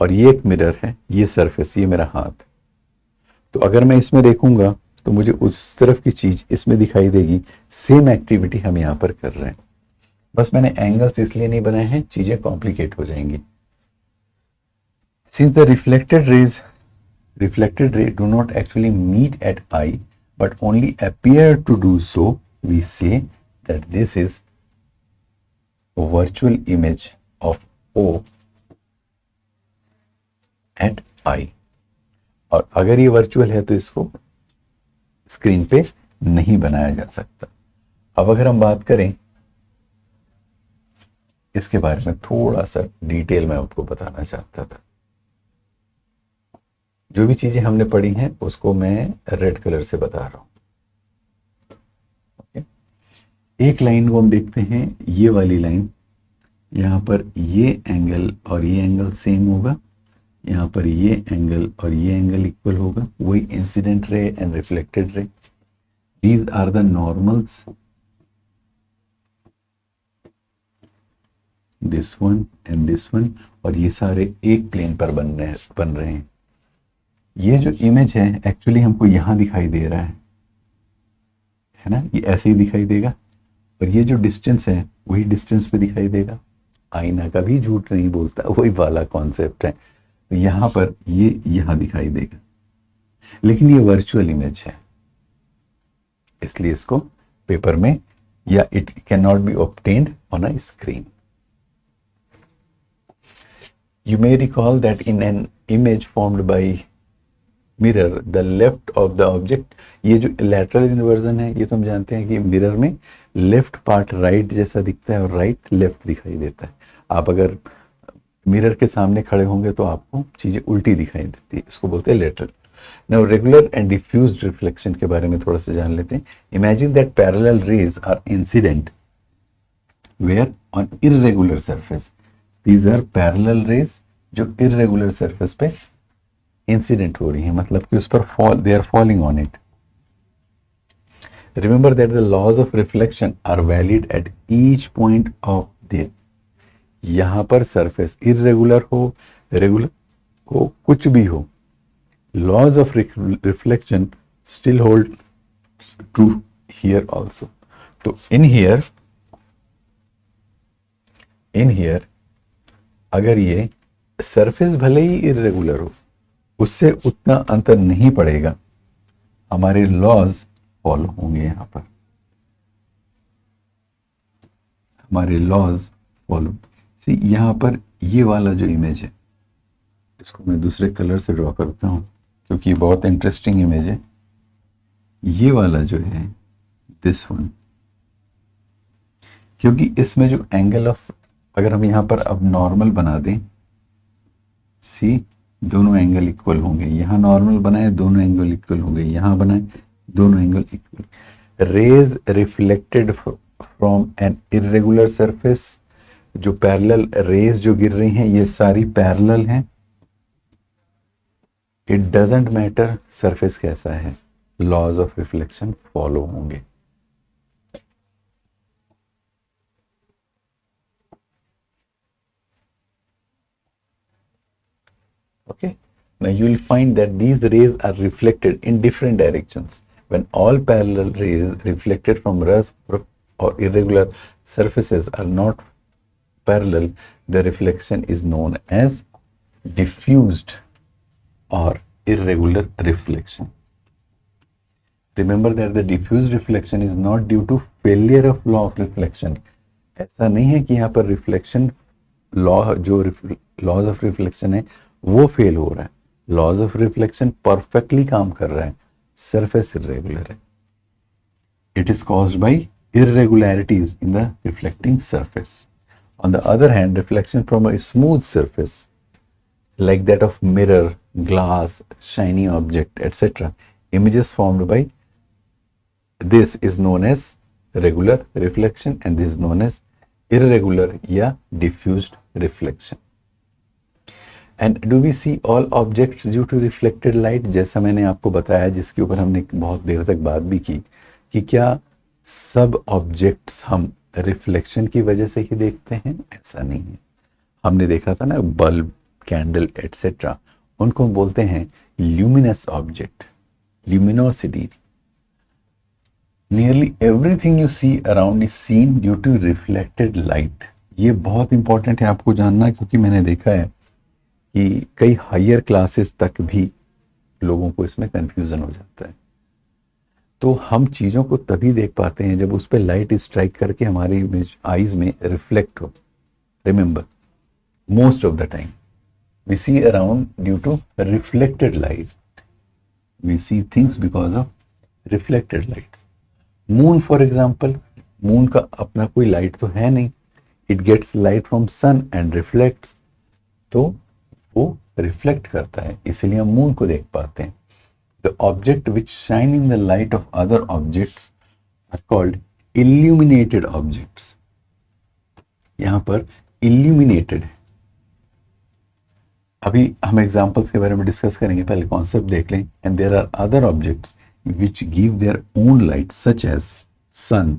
और ये एक मिरर है, ये सरफेस, ये मेरा हाथ. तो अगर मैं इसमें देखूंगा तो मुझे उस तरफ की चीज इसमें दिखाई देगी. सेम एक्टिविटी हम यहां पर कर रहे हैं. बस मैंने एंगल्स इसलिए नहीं बनाए हैं, चीजें कॉम्प्लिकेट हो जाएंगी. Since the reflected ray do not actually meet at I but only appear to do so, we say that this is a virtual image of O at I. और अगर ये वर्चुअल है तो इसको स्क्रीन पे नहीं बनाया जा सकता. अब अगर हम बात करें इसके बारे में थोड़ा सा डिटेल में आपको बताना चाहता था. जो भी चीजें हमने पढ़ी हैं उसको मैं रेड कलर से बता रहा हूं. ओके, एक लाइन को हम देखते हैं, ये वाली लाइन. यहां पर ये एंगल और ये एंगल सेम होगा, यहां पर ये एंगल और ये एंगल इक्वल होगा. वही incident ray and reflected ray. These are the normals, this one and this one. और ये सारे एक प्लेन पर बन रहे हैं. ये जो इमेज है एक्चुअली हमको यहां दिखाई दे रहा है ना, ये ऐसे ही दिखाई देगा. और ये जो डिस्टेंस है वही डिस्टेंस पे दिखाई देगा. आईना कभी झूठ नहीं बोलता, वही वाला कॉन्सेप्ट है. तो यहां पर ये यहां दिखाई देगा, लेकिन ये वर्चुअल इमेज है, इसलिए इसको पेपर में या it can not be obtained on a screen. You may recall that in an image formed by mirror, the left of the object, ये जो lateral inversion है ये तो हम जानते हैं कि मिरर में लेफ्ट पार्ट राइट जैसा दिखता है और राइट लेफ्ट दिखाई देता है. आप अगर मिरर के सामने खड़े होंगे तो आपको चीजें उल्टी दिखाई देती है, इसको बोलते हैं lateral. Now regular and diffused reflection के बारे में थोड़ा सा जान लेते हैं. Imagine that parallel rays are incident were on irregular surface. These are parallel rays जो irregular surface पे इंसिडेंट हो रही है, मतलब कि उस पर they are falling on it. Remember that the laws of reflection are valid at each point of the. यहां पर सरफेस irregular हो, रेगुलर हो, कुछ भी हो, laws of reflection still hold true here also. तो in here इन हियर अगर ये सरफेस भले ही इरेगुलर हो, उससे उतना अंतर नहीं पड़ेगा, हमारे लॉज फॉलो होंगे। यहां पर हमारे लॉज फॉलो। सी यहां पर ये वाला जो इमेज है, इसको मैं दूसरे कलर से ड्रॉ करता हूं क्योंकि बहुत इंटरेस्टिंग इमेज है। ये वाला जो है दिस वन, क्योंकि इसमें जो एंगल ऑफ, अगर हम यहां पर अब नॉर्मल बना दें, सी दोनों एंगल इक्वल होंगे। यहां नॉर्मल बनाए दोनों एंगल इक्वल होंगे, यहां बनाए दोनों angle equal. Rays reflected from an irregular surface, जो पैरेलल रेज जो गिर रही हैं ये सारी पैरेलल हैं। इट डजेंट मैटर सरफेस कैसा है, लॉज ऑफ रिफ्लेक्शन फॉलो होंगे। Okay, now you will find that these rays are reflected in different directions. When all parallel rays reflected from rough or irregular surfaces are not parallel, the reflection is known as diffused or irregular reflection. Remember that the diffused reflection is not due to failure of law of reflection. ऐसा नहीं है कि यहाँ पर reflection law, जो laws of reflection है वो fail हो रहा है। लॉज ऑफ रिफ्लेक्शन परफेक्टली काम कर रहा है, सरफेस इरेगुलर है। It is caused by irregularities in the reflecting surface. On the other hand, reflection from a smooth surface like that of mirror, glass, shiny object, etc., images formed by this is known as regular reflection and this is known as irregular या diffused reflection. And do we see all objects due to reflected light? जैसा मैंने आपको बताया, जिसके ऊपर हमने बहुत देर तक बात भी की, कि क्या सब ऑब्जेक्ट्स हम रिफ्लेक्शन की वजह से ही देखते हैं? ऐसा नहीं है। हमने देखा था ना बल्ब, कैंडल एटसेट्रा, उनको हम बोलते हैं luminous object, luminosity. Nearly everything you see around is seen due to reflected light. ये बहुत इंपॉर्टेंट है आपको जानना, क्योंकि मैंने देखा है कि कई हायर क्लासेस तक भी लोगों को इसमें कंफ्यूजन हो जाता है। तो हम चीज़ों को तभी देख पाते हैं जब उस पर लाइट स्ट्राइक करके हमारी इमेज आईज में रिफ्लेक्ट हो। Remember, most of the time we see around due to reflected light, we see things because of reflected lights. Moon for example, moon का अपना कोई लाइट तो है नहीं, it gets light from sun and reflects, तो वो reflect करता है, इसलिए हम मून को देख पाते हैं। The object which shine in the light of other objects are called illuminated objects. यहां पर illuminated है। अभी हम एग्जाम्पल्स के बारे में डिस्कस करेंगे, पहले कॉन्सेप्ट देख लें। And there are other objects which give their own light, such as sun,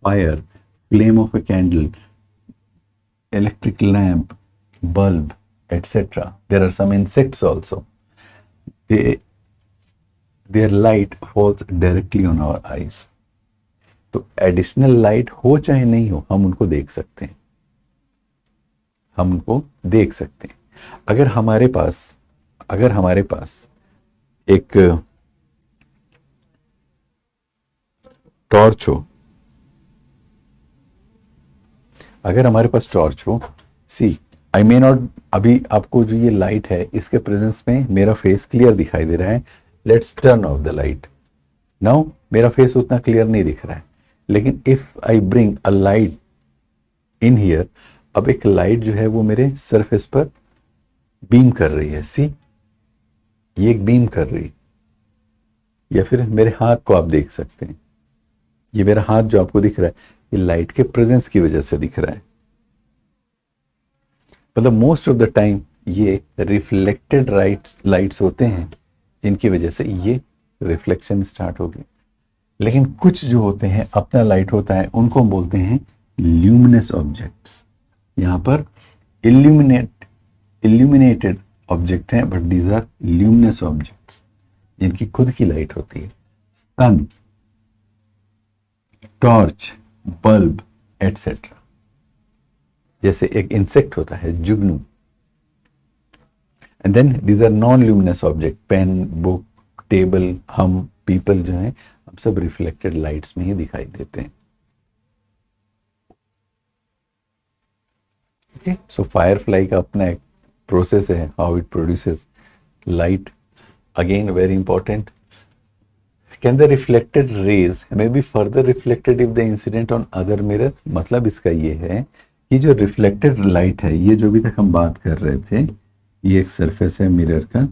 fire, flame of a candle, electric lamp, bulb, etc. There are some insects also. Their light falls directly on our eyes. तो additional light हो चाहे नहीं हो, हम उनको देख सकते हैं, हम उनको देख सकते हैं। अगर हमारे पास एक टॉर्च हो, अगर हमारे पास टॉर्च हो, सी आई मे नॉट, अभी आपको जो ये लाइट है इसके प्रेजेंस में मेरा फेस क्लियर दिखाई दे रहा है। Let's turn off the light. Now मेरा फेस उतना क्लियर नहीं दिख रहा है, लेकिन if I bring a light in here, अब एक लाइट जो है वो मेरे सरफेस पर बीम कर रही है। सी, ये एक बीम कर रही है। या फिर मेरे हाथ को आप देख सकते हैं, ये मेरा हाथ जो आपको दिख रहा है, ये लाइट के प्रेजेंस की वजह से दिख रहा है। मतलब मोस्ट ऑफ द टाइम ये रिफ्लेक्टेड लाइट्स होते हैं जिनकी वजह से ये रिफ्लेक्शन स्टार्ट हो गई। लेकिन कुछ जो होते हैं अपना लाइट होता है, उनको हम बोलते हैं ल्यूमिनस ऑब्जेक्ट्स। यहां पर इल्यूमिनेटेड ऑब्जेक्ट हैं, but these are luminous objects जिनकी खुद की लाइट होती है। सन, टॉर्च, बल्ब एटसेट्रा, जैसे एक इंसेक्ट होता है जुगनू, and then these are non luminous object, pen, book, table, हम, पीपल जो है, हम सब रिफ्लेक्टेड लाइट्स में ही दिखाई देते हैं। ओके, सो फायरफ्लाई का अपना एक प्रोसेस है, how it produces light, again very important. Can the reflected raise may be further reflected if the incident on other mirror? मतलब इसका ये है कि जो रिफ्लेक्टेड लाइट है, ये जो भी तक हम बात कर रहे थे, ये एक सरफेस है मिरर का,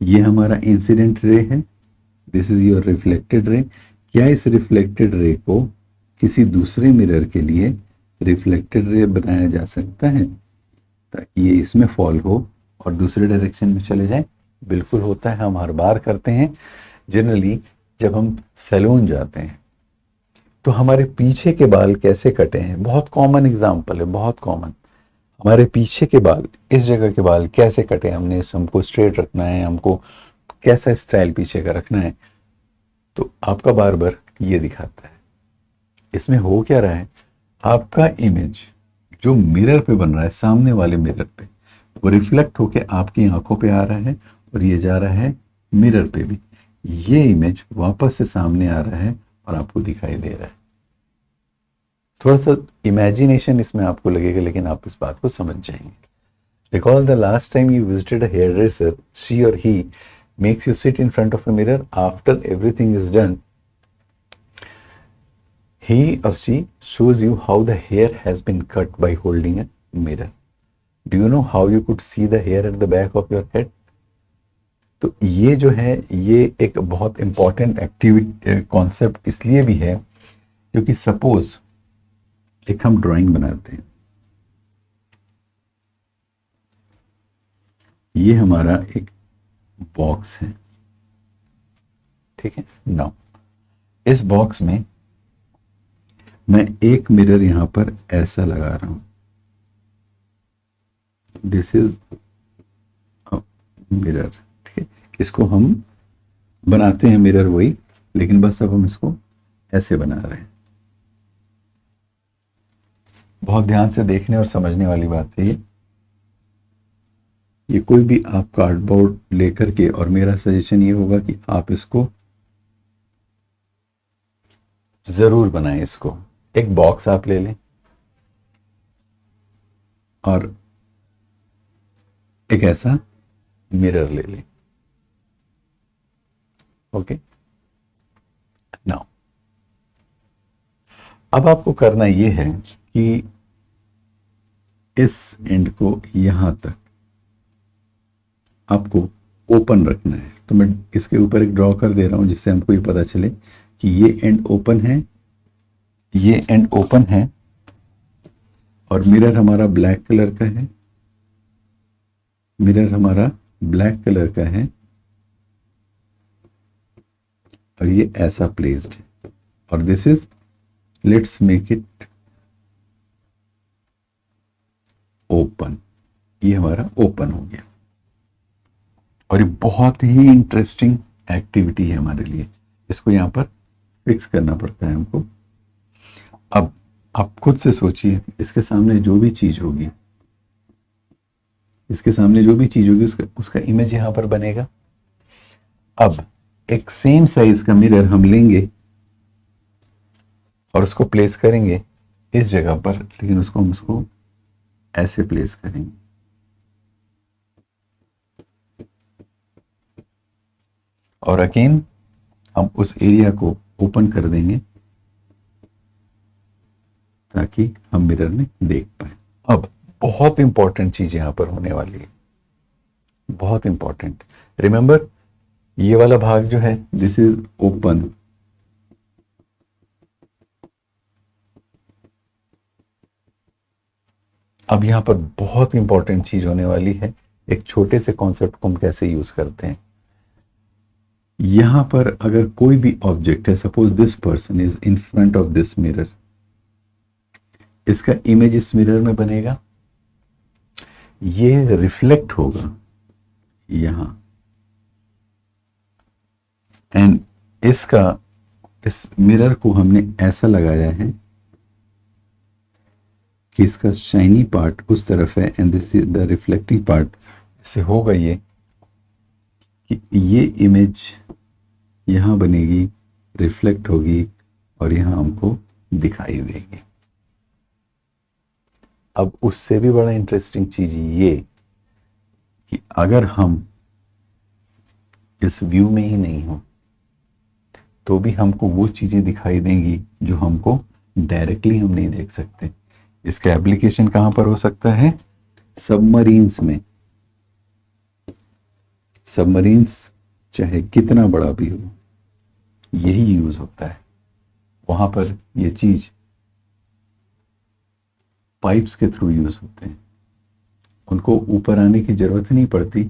ये हमारा इंसिडेंट रे है, this is your reflected ray. क्या इस रिफ्लेक्टेड रे को किसी दूसरे मिरर के लिए रिफ्लेक्टेड रे बनाया जा सकता है ताकि ये इसमें फॉल हो और दूसरे डायरेक्शन में चले जाए? बिल्कुल होता है, हम हर बार करते हैं। जनरली जब हम सैलून जाते हैं तो हमारे पीछे के बाल कैसे कटे हैं, बहुत कॉमन एग्जांपल है, बहुत कॉमन। हमारे पीछे के बाल, इस जगह के बाल कैसे कटे, हमने हमको स्ट्रेट रखना है, हमको कैसा स्टाइल पीछे का रखना है, तो आपका बार्बर ये दिखाता है। इसमें हो क्या रहा है, आपका इमेज जो मिरर पे बन रहा है, सामने वाले मिरर पे, वो रिफ्लेक्ट होके आपकी आंखों पे आ रहा है और ये जा रहा है मिरर पे भी, ये इमेज वापस से सामने आ रहा है और आपको दिखाई दे रहा है। थोड़ा सा इमेजिनेशन इसमें आपको लगेगा, लेकिन आप इस बात को समझ जाएंगे। Recall the last time you visited a hairdresser, she or he makes you sit in front of a mirror. After everything is done, he or she shows you how the hair has been cut by holding a mirror. Do you know how you could see the hair at the back of your head? तो ये जो है, ये एक बहुत important activity concept इसलिए भी है क्योंकि सपोज एक हम ड्राइंग बनाते हैं, ये हमारा एक बॉक्स है, ठीक है। नाउ इस बॉक्स में मैं एक मिरर यहां पर ऐसा लगा रहा हूं, दिस इज मिरर, ठीक है। इसको हम बनाते हैं मिरर वही, लेकिन बस अब हम इसको ऐसे बना रहे हैं। बहुत ध्यान से देखने और समझने वाली बात है ये कोई भी आप कार्डबोर्ड लेकर के, और मेरा सजेशन ये होगा कि आप इसको जरूर बनाएं। इसको एक बॉक्स आप ले लें और एक ऐसा मिरर ले लें, ओके। नाउ अब आपको करना ये है कि इस एंड को यहां तक आपको ओपन रखना है। तो मैं इसके ऊपर एक ड्रॉ कर दे रहा हूं जिससे हमको ये पता चले कि ये एंड ओपन है, ये एंड ओपन है, और मिरर हमारा ब्लैक कलर का है, मिरर हमारा ब्लैक कलर का है, और ये ऐसा प्लेस्ड है, और this is, let's make it open. ये हमारा ओपन हो गया, और ये बहुत ही इंटरेस्टिंग एक्टिविटी है हमारे लिए। इसको यहां पर फिक्स करना पड़ता है हमको। अब आप खुद से सोचिए, इसके सामने जो भी चीज होगी, इसके सामने जो भी चीज होगी उसका इमेज यहां पर बनेगा। अब एक सेम साइज का मिरर हम लेंगे और उसको प्लेस करेंगे इस जगह पर, लेकिन उसको हम उसको ऐसे प्लेस करेंगे, और अगेन हम उस एरिया को ओपन कर देंगे ताकि हम मिरर में देख पाए। अब बहुत इंपॉर्टेंट चीज यहां पर होने वाली है, बहुत इंपॉर्टेंट। रिमेंबर, ये वाला भाग जो है दिस इज ओपन, अब यहां पर बहुत इंपॉर्टेंट चीज होने वाली है। एक छोटे से कॉन्सेप्ट को हम कैसे यूज करते हैं। यहां पर अगर कोई भी ऑब्जेक्ट है, suppose this person is in front of this mirror, इसका इमेज इस मिरर में बनेगा, ये रिफ्लेक्ट होगा यहां, एंड इस मिरर को हमने ऐसा लगाया है कि इसका शाइनी पार्ट उस तरफ है and this is the reflecting part. इससे होगा ये कि ये इमेज यहाँ बनेगी, रिफ्लेक्ट होगी और यहाँ हमको दिखाई देगी। अब उससे भी बड़ा इंटरेस्टिंग चीज ये कि अगर हम इस व्यू में ही नहीं हो तो भी हमको वो चीजें दिखाई देंगी जो हमको डायरेक्टली हम नहीं देख सकते। इसका एप्लीकेशन कहां पर हो सकता है? सबमरीन्स में। सबमरीन्स चाहे कितना बड़ा भी हो, यही यूज होता है। वहां पर ये चीज पाइप्स के थ्रू यूज होते हैं, उनको ऊपर आने की जरूरत नहीं पड़ती,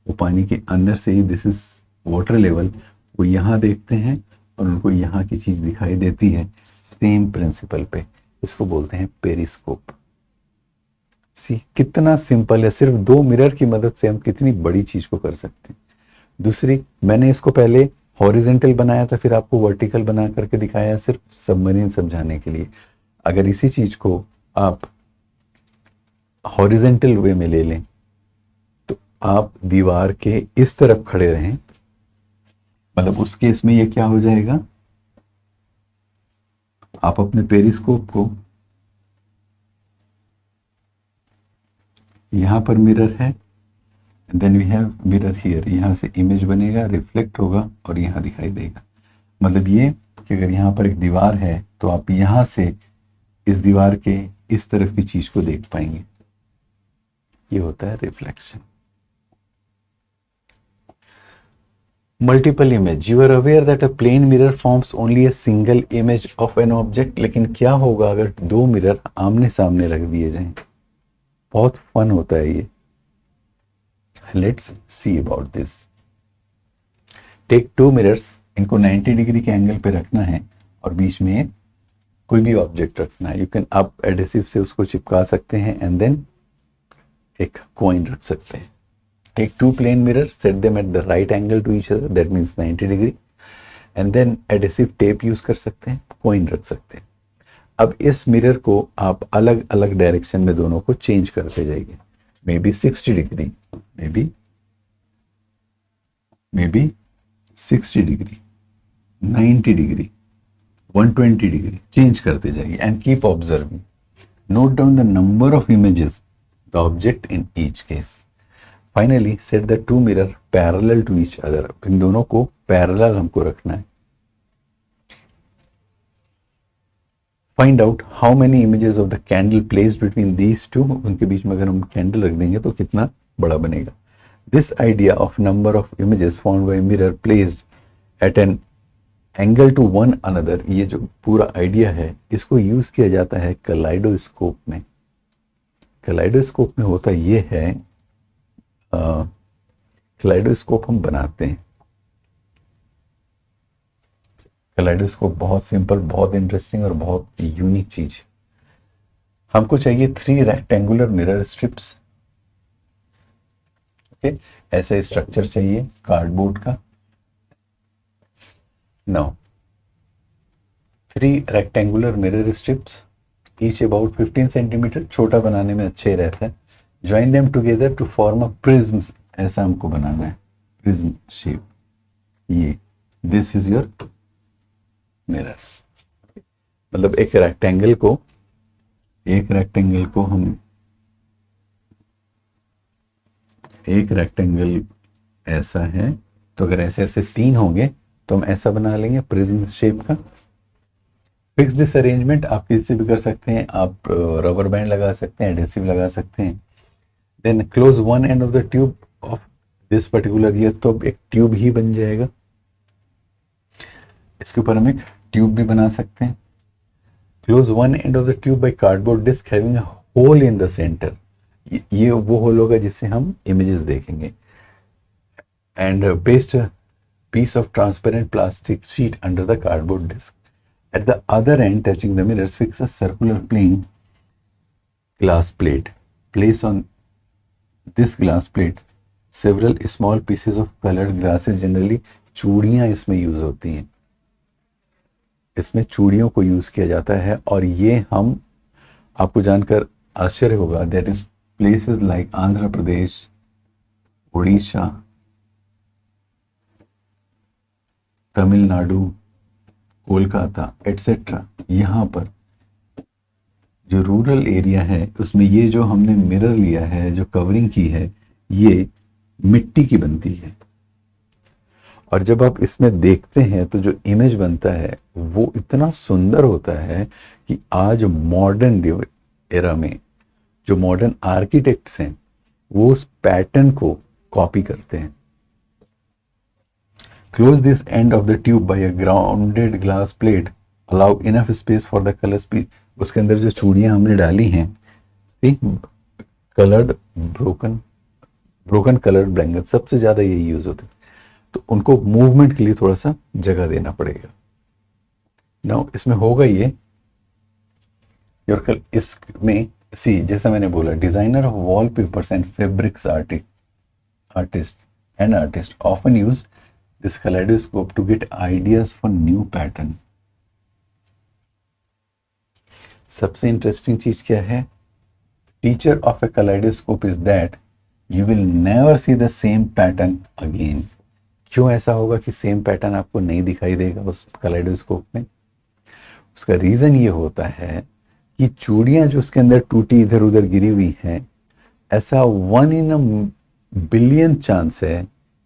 वो पानी के अंदर से ही, दिस इज वाटर लेवल, वो यहाँ देखते हैं और उनको यहाँ की चीज दिखाई देती है सेम प्रिंसिपल पे। इसको बोलते हैं पेरिस्कोप। सी कितना सिंपल है, सिर्फ 2 मिरर की मदद से हम कितनी बड़ी चीज को कर सकते हैं। दूसरी, मैंने इसको पहले हॉरिजेंटल बनाया था, फिर आपको वर्टिकल बना करके दिखाया सिर्फ सबमरीन समझाने के लिए। अगर इसी चीज को आप हॉरिजेंटल वे में ले लें तो आप दीवार के इस तरफ खड़े रहें, मतलब उस केस में ये क्या हो जाएगा, आप अपने पेरिस्कोप को, यहां पर मिरर है, then we have mirror here, यहां से इमेज बनेगा, रिफ्लेक्ट होगा और यहां दिखाई देगा। मतलब ये कि अगर यहां पर एक दीवार है तो आप यहां से इस दीवार के इस तरफ की चीज को देख पाएंगे। ये होता है reflection. Multiple image, you are aware that a plane mirror forms only a single image of an object. लेकिन क्या होगा अगर 2 मिरर आमने सामने रख दिए जाएं? बहुत फन होता है ये। Let's see about this. Take 2 mirrors, इनको 90 डिग्री के एंगल पे रखना है और बीच में कोई भी ऑब्जेक्ट रखना है। यू कैन, आप एडेसिव से उसको चिपका सकते हैं एंड देन एक कॉइन रख सकते हैं। Take 2 plane mirror, set them at the right angle to each other, that means 90 degree, and then adhesive tape use कर सकते हैं, कॉइन रख सकते हैं। अब इस मिरर को आप अलग अलग डायरेक्शन में दोनों को चेंज करते जाइए, maybe 60 degree, maybe 60 degree, 90 degree, 120 degree, change करते जाइए and keep observing. Note down the number of images, the object in each case. Finally set the 2 mirror parallel to each other, इन दोनों को parallel हमको रखना है। Find out how many images of the candle placed between these two, उनके बीच में अगर हम कैंडल रख देंगे तो कितना बड़ा बनेगा। This idea of number of images found by mirror placed at an angle to one another, ये जो पूरा आइडिया है इसको यूज किया जाता है कलाइडोस्कोप में। कलाइडोस्कोप में होता ये है, कलाइडोस्कोप हम बनाते हैं। कलाइडोस्कोप बहुत सिंपल, बहुत इंटरेस्टिंग और बहुत यूनिक चीज। हमको चाहिए 3 रेक्टेंगुलर मिरर स्ट्रिप्स। ओके, ऐसा स्ट्रक्चर चाहिए कार्डबोर्ड का। Now 3 rectangular mirror strips, each about 15 centimetre, छोटा बनाने में अच्छे रहता है। Join them together to form a prism, ऐसा हमको बनाना है, प्रिज्म शेप। ये दिस इज योर मिरर। मतलब एक रेक्टेंगल को हम, एक रेक्टेंगल ऐसा है तो अगर ऐसे ऐसे 3 होंगे तो हम ऐसा बना लेंगे प्रिज्म शेप का। फिक्स दिस अरेंजमेंट आप किसी से भी कर सकते हैं, आप रबर बैंड लगा सकते हैं, एडेसिव लगा सकते हैं। Then close one end of the tube of this particular, ये तो एक ट्यूब ही बन जाएगा। इसके ऊपर हम एक ट्यूब भी बना सकते हैं। Close one end of the tube by cardboard disc having a hole in the centre, ये वो होल होगा जिससे हम इमेजेस देखेंगे। And paste piece of transparent plastic sheet under the cardboard disc. At the other end, touching the mirrors, fix a circular plain glass plate. Place on this glass plate several small pieces of colored glasses. Generally, चूड़ियाँ इसमें use होती हैं, इसमें चूड़ियों को use किया जाता है और ये हम आपको जानकर आश्चर्य होगा that is places like Andhra Pradesh, Orissa, Tamil Nadu, Kolkata etcetera, यहाँ पर जो रूरल एरिया है उसमें ये जो हमने मिरर लिया है, जो कवरिंग की है, ये मिट्टी की बनती है। और जब आप इसमें देखते हैं तो जो इमेज बनता है वो इतना सुंदर होता है कि आज मॉडर्न एरा में जो मॉडर्न आर्किटेक्ट्स हैं वो उस पैटर्न को कॉपी करते हैं। Close this and of the tube bye a grounded glass plate, allow enough space for the colours. उसके अंदर जो चूड़ियां हमने डाली हैं, कलर्ड ब्रोकन कलर्ड ब्लैंकेट, सबसे ज्यादा यही यूज होता है, तो उनको मूवमेंट के लिए थोड़ा सा जगह देना पड़ेगा। नाउ इसमें होगा ये इसमें सी, जैसा मैंने बोला, designer of wallpapers and fabrics artist often use this kaleidoscope to get ideas for new pattern. सबसे इंटरेस्टिंग चीज क्या है, feature of a kaleidoscope is that you will never see the same pattern again. क्यों ऐसा होगा कि same pattern आपको नहीं दिखाई देगा उस कलेडोस्कोप में? उसका रीजन ये होता है कि चूड़ियां जो उसके अंदर टूटी इधर उधर गिरी हुई हैं, ऐसा 1 in a billion चांस है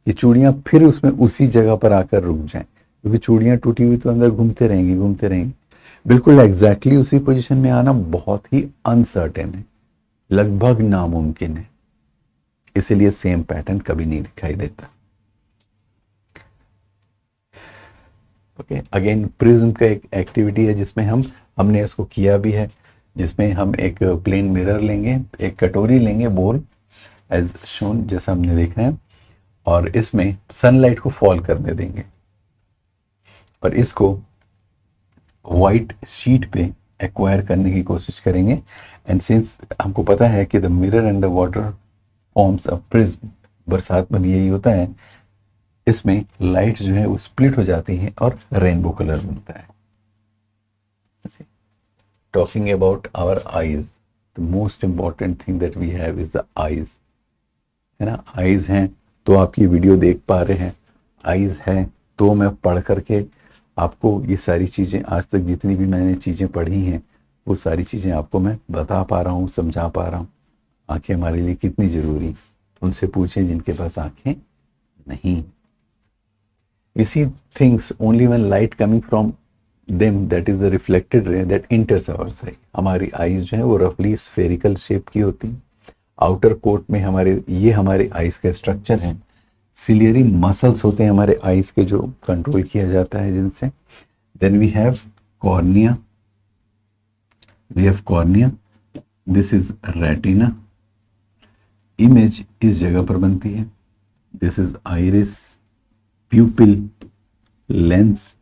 कि चूड़ियां फिर उसमें उसी जगह पर आकर रुक जाएं, क्योंकि चूड़ियां टूटी हुई तो अंदर घूमते रहेंगी। बिल्कुल एग्जैक्टली उसी पोजीशन में आना बहुत ही अनसर्टेन है, लगभग नामुमकिन है। इसलिए सेम पैटर्न कभी नहीं दिखाई देता। ओके, अगेन प्रिज्म का एक एक्टिविटी है जिसमें हमने इसको किया भी है, जिसमें हम एक प्लेन मिरर लेंगे, एक कटोरी लेंगे, बोल एज शोन, जैसा हमने देखा है, और इसमें सनलाइट को फॉल करने देंगे और इसको वाइट शीट पे एक्वायर करने की कोशिश करेंगे। एंड सिंस हमको पता है कि the mirror and the water forms a prism, बरसात में भी यही होता है, इसमें लाइट जो है वो स्प्लिट हो जाती है और रेनबो कलर बनता है। Talking about our eyes, the most important thing that we have is the eyes, है ना। आईज हैं तो आप ये वीडियो देख पा रहे हैं, आईज है तो मैं पढ़ करके आपको ये सारी चीज़ें, आज तक जितनी भी मैंने चीज़ें पढ़ी हैं वो सारी चीज़ें आपको मैं बता पा रहा हूँ, समझा पा रहा हूँ। आंखें हमारे लिए कितनी ज़रूरी, उनसे पूछें जिनके पास आंखें नहीं। We see things only when light coming from them, that is the reflected ray that enters our sight. हमारी आईज जो है वो रफली स्फेरिकल शेप की होती है। आउटर कोट में हमारे आईज का स्ट्रक्चर है। सिलियरी मसल्स होते हैं हमारे आईज के जो कंट्रोल किया जाता है जिनसे। Then we have cornea, this is retina, image इस जगह पर बनती है। This is iris, pupil, lens,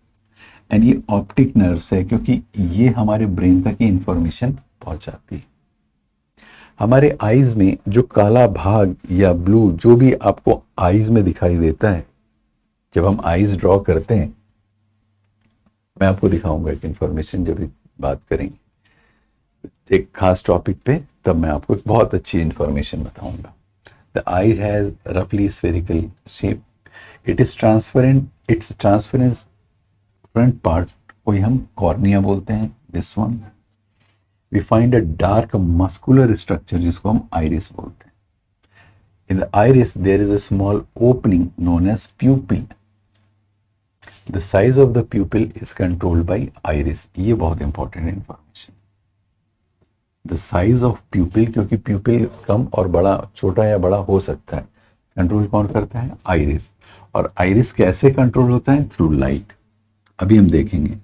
and ये ऑप्टिक नर्व्स है, क्योंकि ये हमारे ब्रेन तक ही इंफॉर्मेशन पहुंचाती है। हमारे आईज में जो काला भाग या ब्लू जो भी आपको आईज में दिखाई देता है, जब हम आईज ड्रॉ करते हैं, मैं आपको दिखाऊंगा एक इंफॉर्मेशन जब भी बात करेंगे एक खास टॉपिक पे, तब मैं आपको एक बहुत अच्छी इंफॉर्मेशन बताऊंगा। द आई हैज रफली spherical shape, it is transparent, its transparence front part को ही हम कॉर्निया बोलते हैं। This one we find a dark muscular structure जिसको हम आइरिस बोलते हैं। In the iris there is a small opening known as pupil. The size of the pupil is controlled by iris. ये बहुत important information. The size of pupil, क्योंकि pupil कम और बड़ा, छोटा या बड़ा हो सकता है, कंट्रोल कौन करता है? आइरिस। और आइरिस कैसे कंट्रोल होता है? Through light. अभी हम देखेंगे,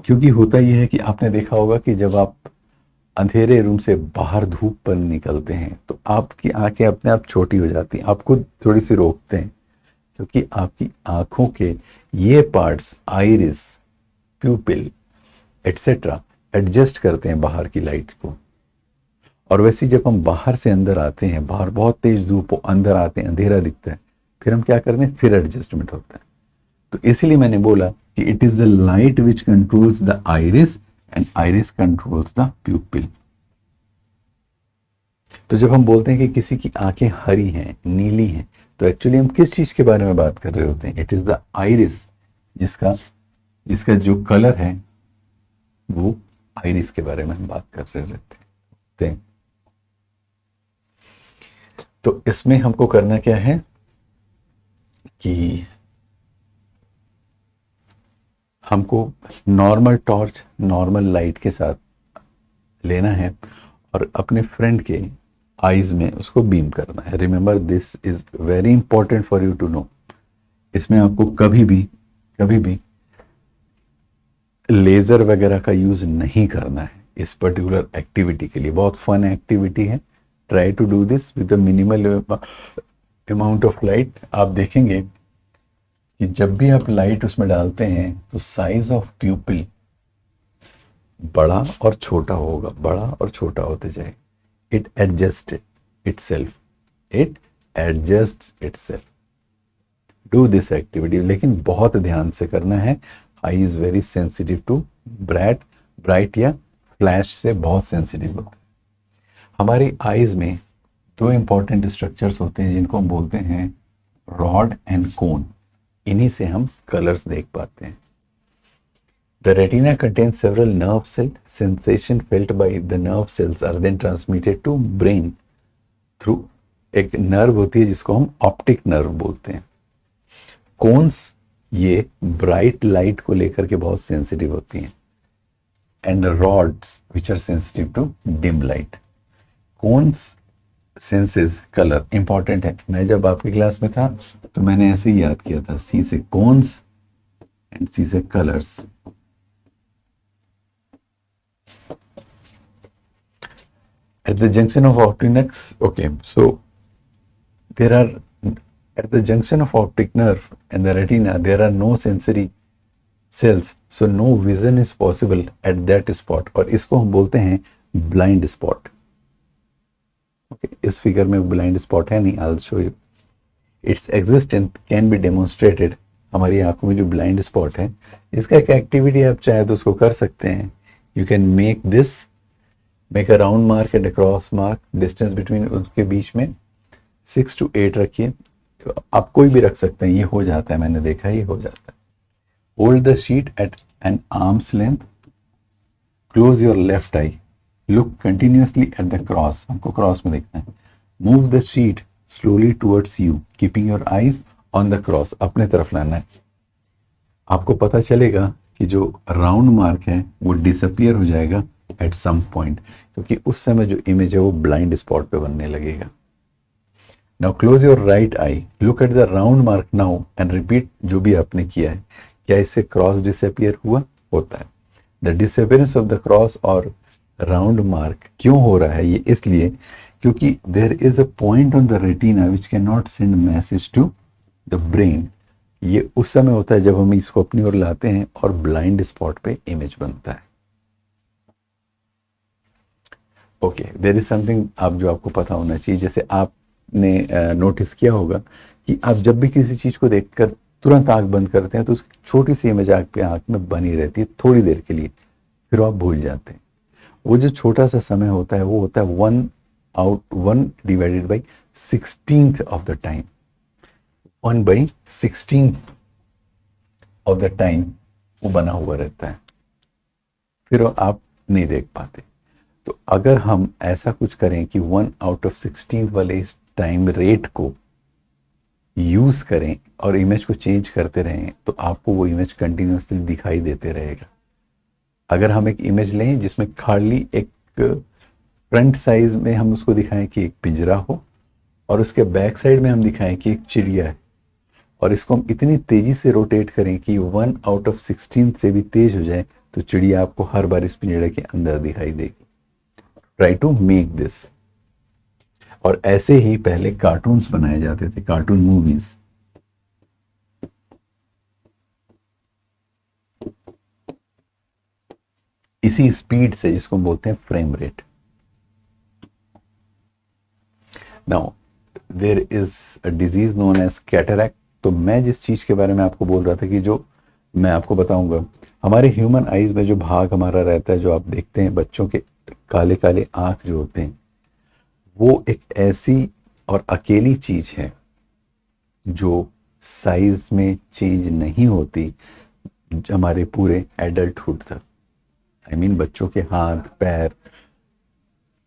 क्योंकि होता यह है कि आपने देखा होगा कि जब आप अंधेरे रूम से बाहर धूप पर निकलते हैं तो आपकी आंखें अपने आप छोटी हो जाती हैं, आपको थोड़ी सी रोकते हैं, क्योंकि आपकी आंखों के ये पार्ट्स आइरिस, प्यूपिल एटसेट्रा एडजस्ट करते हैं बाहर की लाइट को। और वैसे जब हम बाहर से अंदर आते हैं, बाहर बहुत तेज धूप हो, अंदर आते हैं अंधेरा दिखता है, फिर हम क्या करते हैं? फिर एडजस्टमेंट होता है। तो इसीलिए मैंने बोला कि it is the light which controls the iris and iris controls the प्यूपिल। तो जब हम बोलते हैं कि किसी की आंखें हरी हैं, नीली हैं, तो एक्चुअली हम किस चीज के बारे में बात कर रहे होते हैं? इट इज द आइरिस, जिसका जिसका जो कलर है वो आइरिस के बारे में हम बात कर रहे रहते हैं। तो इसमें हमको करना क्या है कि हमको नॉर्मल टॉर्च, नॉर्मल लाइट के साथ लेना है और अपने फ्रेंड के आईज में उसको बीम करना है। Remember this is very important for you to know. इसमें आपको कभी भी लेजर वगैरह का यूज नहीं करना है इस पर्टिकुलर एक्टिविटी के लिए। बहुत फन एक्टिविटी है। Try to do this with the minimal amount of light. आप देखेंगे कि जब भी आप लाइट उसमें डालते हैं तो साइज ऑफ प्यूपिल बड़ा और छोटा होगा, बड़ा और छोटा होते जाए। It adjust itself, it adjust itself. Do this activity, लेकिन बहुत ध्यान से करना है। Eye is very sensitive to bright या फ्लैश से बहुत सेंसिटिव होता है। हमारी आईज में दो इंपॉर्टेंट स्ट्रक्चर्स होते हैं जिनको हम बोलते हैं रॉड एंड कोन। इन्हीं से हम कलर्स देख पाते हैं। The retina contains several nerve cells. Sensation felt by the nerve cells are then transmitted to brain through एक नर्व होती है जिसको हम ऑप्टिक नर्व बोलते हैं। कोन्स ये ब्राइट लाइट को लेकर के बहुत सेंसिटिव होती हैं। And rods which are sensitive to dim light. Cones senses colour important है। मैं जब आपकी क्लास में था तो मैंने ऐसे ही याद किया था, सी से कोन्स एंड सी से colours. At the junction of optic nerves, okay, so there are, at the junction of optic nerve and the retina, there are no sensory cells, so no vision is possible at that spot, और इसको हम बोलते हैं blind spot. Okay, इस figure में blind spot है नहीं, I'll show you. Its existence can be demonstrated. हमारी आंखों में जो blind spot है, इसका एक एक्टिविटी आप चाहे तो उसको कर सकते हैं। You can make a round mark and a cross mark, distance between उसके बीच में 6 to 8 रखिए। आप कोई भी रख सकते हैं, ये हो जाता है, मैंने देखा ये हो जाता है। Hold the sheet at an arm's length. Close your left eye. Look continuously at the cross. हमको क्रॉस में देखना है। Move the sheet slowly towards you, keeping your eyes on the cross. अपने तरफ लाना है। आपको पता चलेगा कि जो राउंड मार्क है वो डिसअपियर हो जाएगा एट सम पॉइंट, क्योंकि उस समय जो इमेज है वो ब्लाइंड स्पॉट पे बनने लगेगा। Now close your right I, look at the round mark now and repeat जो भी आपने किया है। क्या इससे क्रॉस डिसअपियर हुआ? होता है। The disappearance of the cross और राउंड मार्क क्यों हो रहा है? ये इसलिए क्योंकि there is a point on the retina which can not send message to the brain. ये उस समय होता है जब हम इसको अपनी ओर लाते हैं और ब्लाइंड स्पॉट पे इमेज बनता है। ओके, देयर इज समथिंग आप जो आपको पता होना चाहिए। जैसे आपने नोटिस किया होगा कि आप जब भी किसी चीज को देखकर तुरंत आंख बंद करते हैं तो उसकी छोटी सी इमेज आंख में बनी रहती है थोड़ी देर के लिए, फिर आप भूल जाते हैं। वो जो छोटा सा समय होता है वो होता है 1 divided by 16th of the time. 1/16 of the time वो बना हुआ रहता है, फिर आप नहीं देख पाते। तो अगर हम ऐसा कुछ करें कि 1/16 वाले इस टाइम रेट को यूज करें और इमेज को चेंज करते रहें तो आपको वो इमेज कंटिन्यूसली दिखाई देते रहेगा। अगर हम एक इमेज लें जिसमें खाली एक फ्रंट साइज में हम उसको दिखाएं कि एक पिंजरा हो और उसके बैक साइड में हम दिखाएं कि एक चिड़िया है, और इसको हम इतनी तेजी से रोटेट करें कि 1/16 से भी तेज हो जाए, तो चिड़िया आपको हर बार इस पिंजरे के अंदर दिखाई देगी। Try to make this. और ऐसे ही पहले कार्टून्स बनाए जाते थे, कार्टून मूवीज। इसी स्पीड से, जिसको बोलते हैं frame rate. Now there is a disease known as cataract. तो मैं जिस चीज के बारे में आपको बोल रहा था कि जो मैं आपको बताऊंगा हमारे ह्यूमन आईज में जो भाग हमारा रहता है, जो आप देखते हैं बच्चों के काले काले आंख जो होते हैं, वो एक ऐसी और अकेली चीज है जो साइज में चेंज नहीं होती हमारे पूरे एडल्टहुड तक। आई मीन बच्चों के हाथ पैर,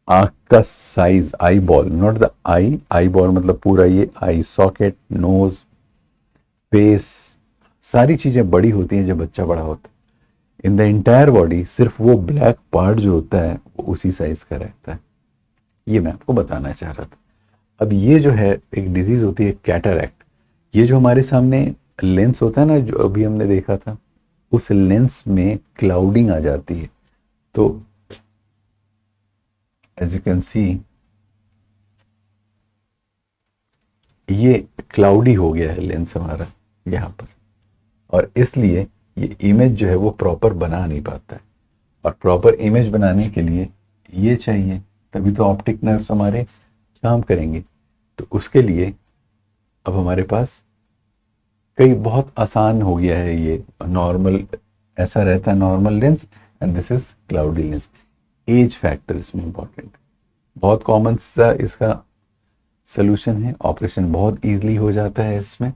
आंख का size, eye ball, not the eye ball मतलब पूरा ये आई सॉकेट, नोज, फेस, सारी चीजें बड़ी होती हैं जब बच्चा बड़ा होता है। इन द इंटायर बॉडी सिर्फ वो ब्लैक पार्ट जो होता है वो उसी साइज का रहता है। ये मैं आपको बताना चाह रहा था। अब ये जो है एक डिजीज होती है कैटरैक्ट। ये जो हमारे सामने लेंस होता है ना, जो अभी हमने देखा था, उस लेंस में क्लाउडिंग आ जाती है। तो एज यू कैन सी ये क्लाउडी हो गया है लेंस हमारा यहाँ पर, और इसलिए ये इमेज जो है वो प्रॉपर बना नहीं पाता है। और प्रॉपर इमेज बनाने के लिए ये चाहिए, तभी तो ऑप्टिक नर्व्स हमारे काम करेंगे। तो उसके लिए अब हमारे पास कई बहुत आसान हो गया है। ये नॉर्मल ऐसा रहता है normal lens, and this is cloudy lens. Age factor इसमें इंपॉर्टेंट, बहुत कॉमन सा इसका सोल्यूशन है। ऑपरेशन बहुत इजीली हो जाता है इसमें।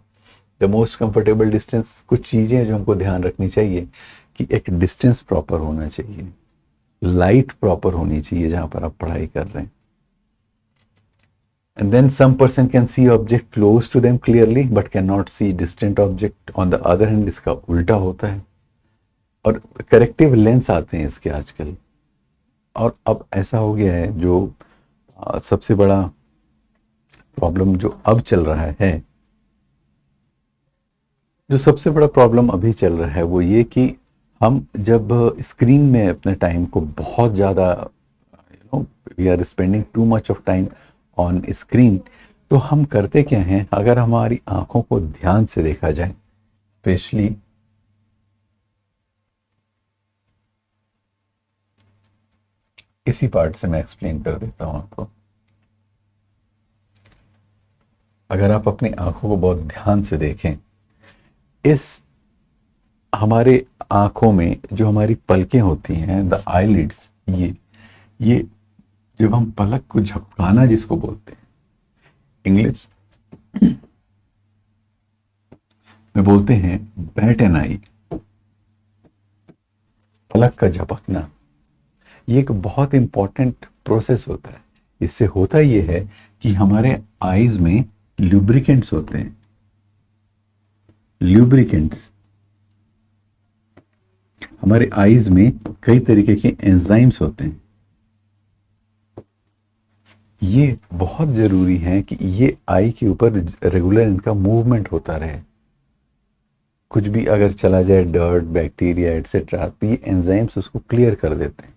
द मोस्ट कंफर्टेबल डिस्टेंस, कुछ चीज़ें हैं जो हमको ध्यान रखनी चाहिए कि एक डिस्टेंस प्रॉपर होना चाहिए, लाइट प्रॉपर होनी चाहिए जहाँ पर आप पढ़ाई कर रहे हैं। And then some person can see object close to them clearly but cannot see distant object. On the other hand इसका उल्टा होता है। और करेक्टिव लेंस आते हैं इसके आजकल। और अब ऐसा हो गया है जो सबसे बड़ा प्रॉब्लम जो अब चल रहा है, जो सबसे बड़ा प्रॉब्लम अभी चल रहा है वो ये कि हम जब स्क्रीन में अपने टाइम को बहुत ज़्यादा, we are spending too much of time on screen, तो हम करते क्या हैं, अगर हमारी आंखों को ध्यान से देखा जाए, स्पेशली इसी पार्ट से मैं एक्सप्लेन कर देता हूं आपको। अगर आप अपनी आंखों को बहुत ध्यान से देखें, इस हमारे आंखों में जो हमारी पलकें होती हैं, द आईलिड्स, ये जब हम पलक को झपकाना जिसको बोलते हैं, इंग्लिश में बोलते हैं बैट एन आई, पलक का झपकना, ये एक बहुत इंपॉर्टेंट प्रोसेस होता है। इससे होता ये है कि हमारे आईज में ल्यूब्रिकेंट्स होते हैं, ल्यूब्रिकेंट्स, हमारे आईज में कई तरीके के एंजाइम्स होते हैं। ये बहुत जरूरी है कि ये आई के ऊपर रेगुलर इनका मूवमेंट होता रहे। कुछ भी अगर चला जाए, डर्ट, बैक्टीरिया एटसेट्रा, तो ये एंजाइम्स उसको क्लियर कर देते हैं।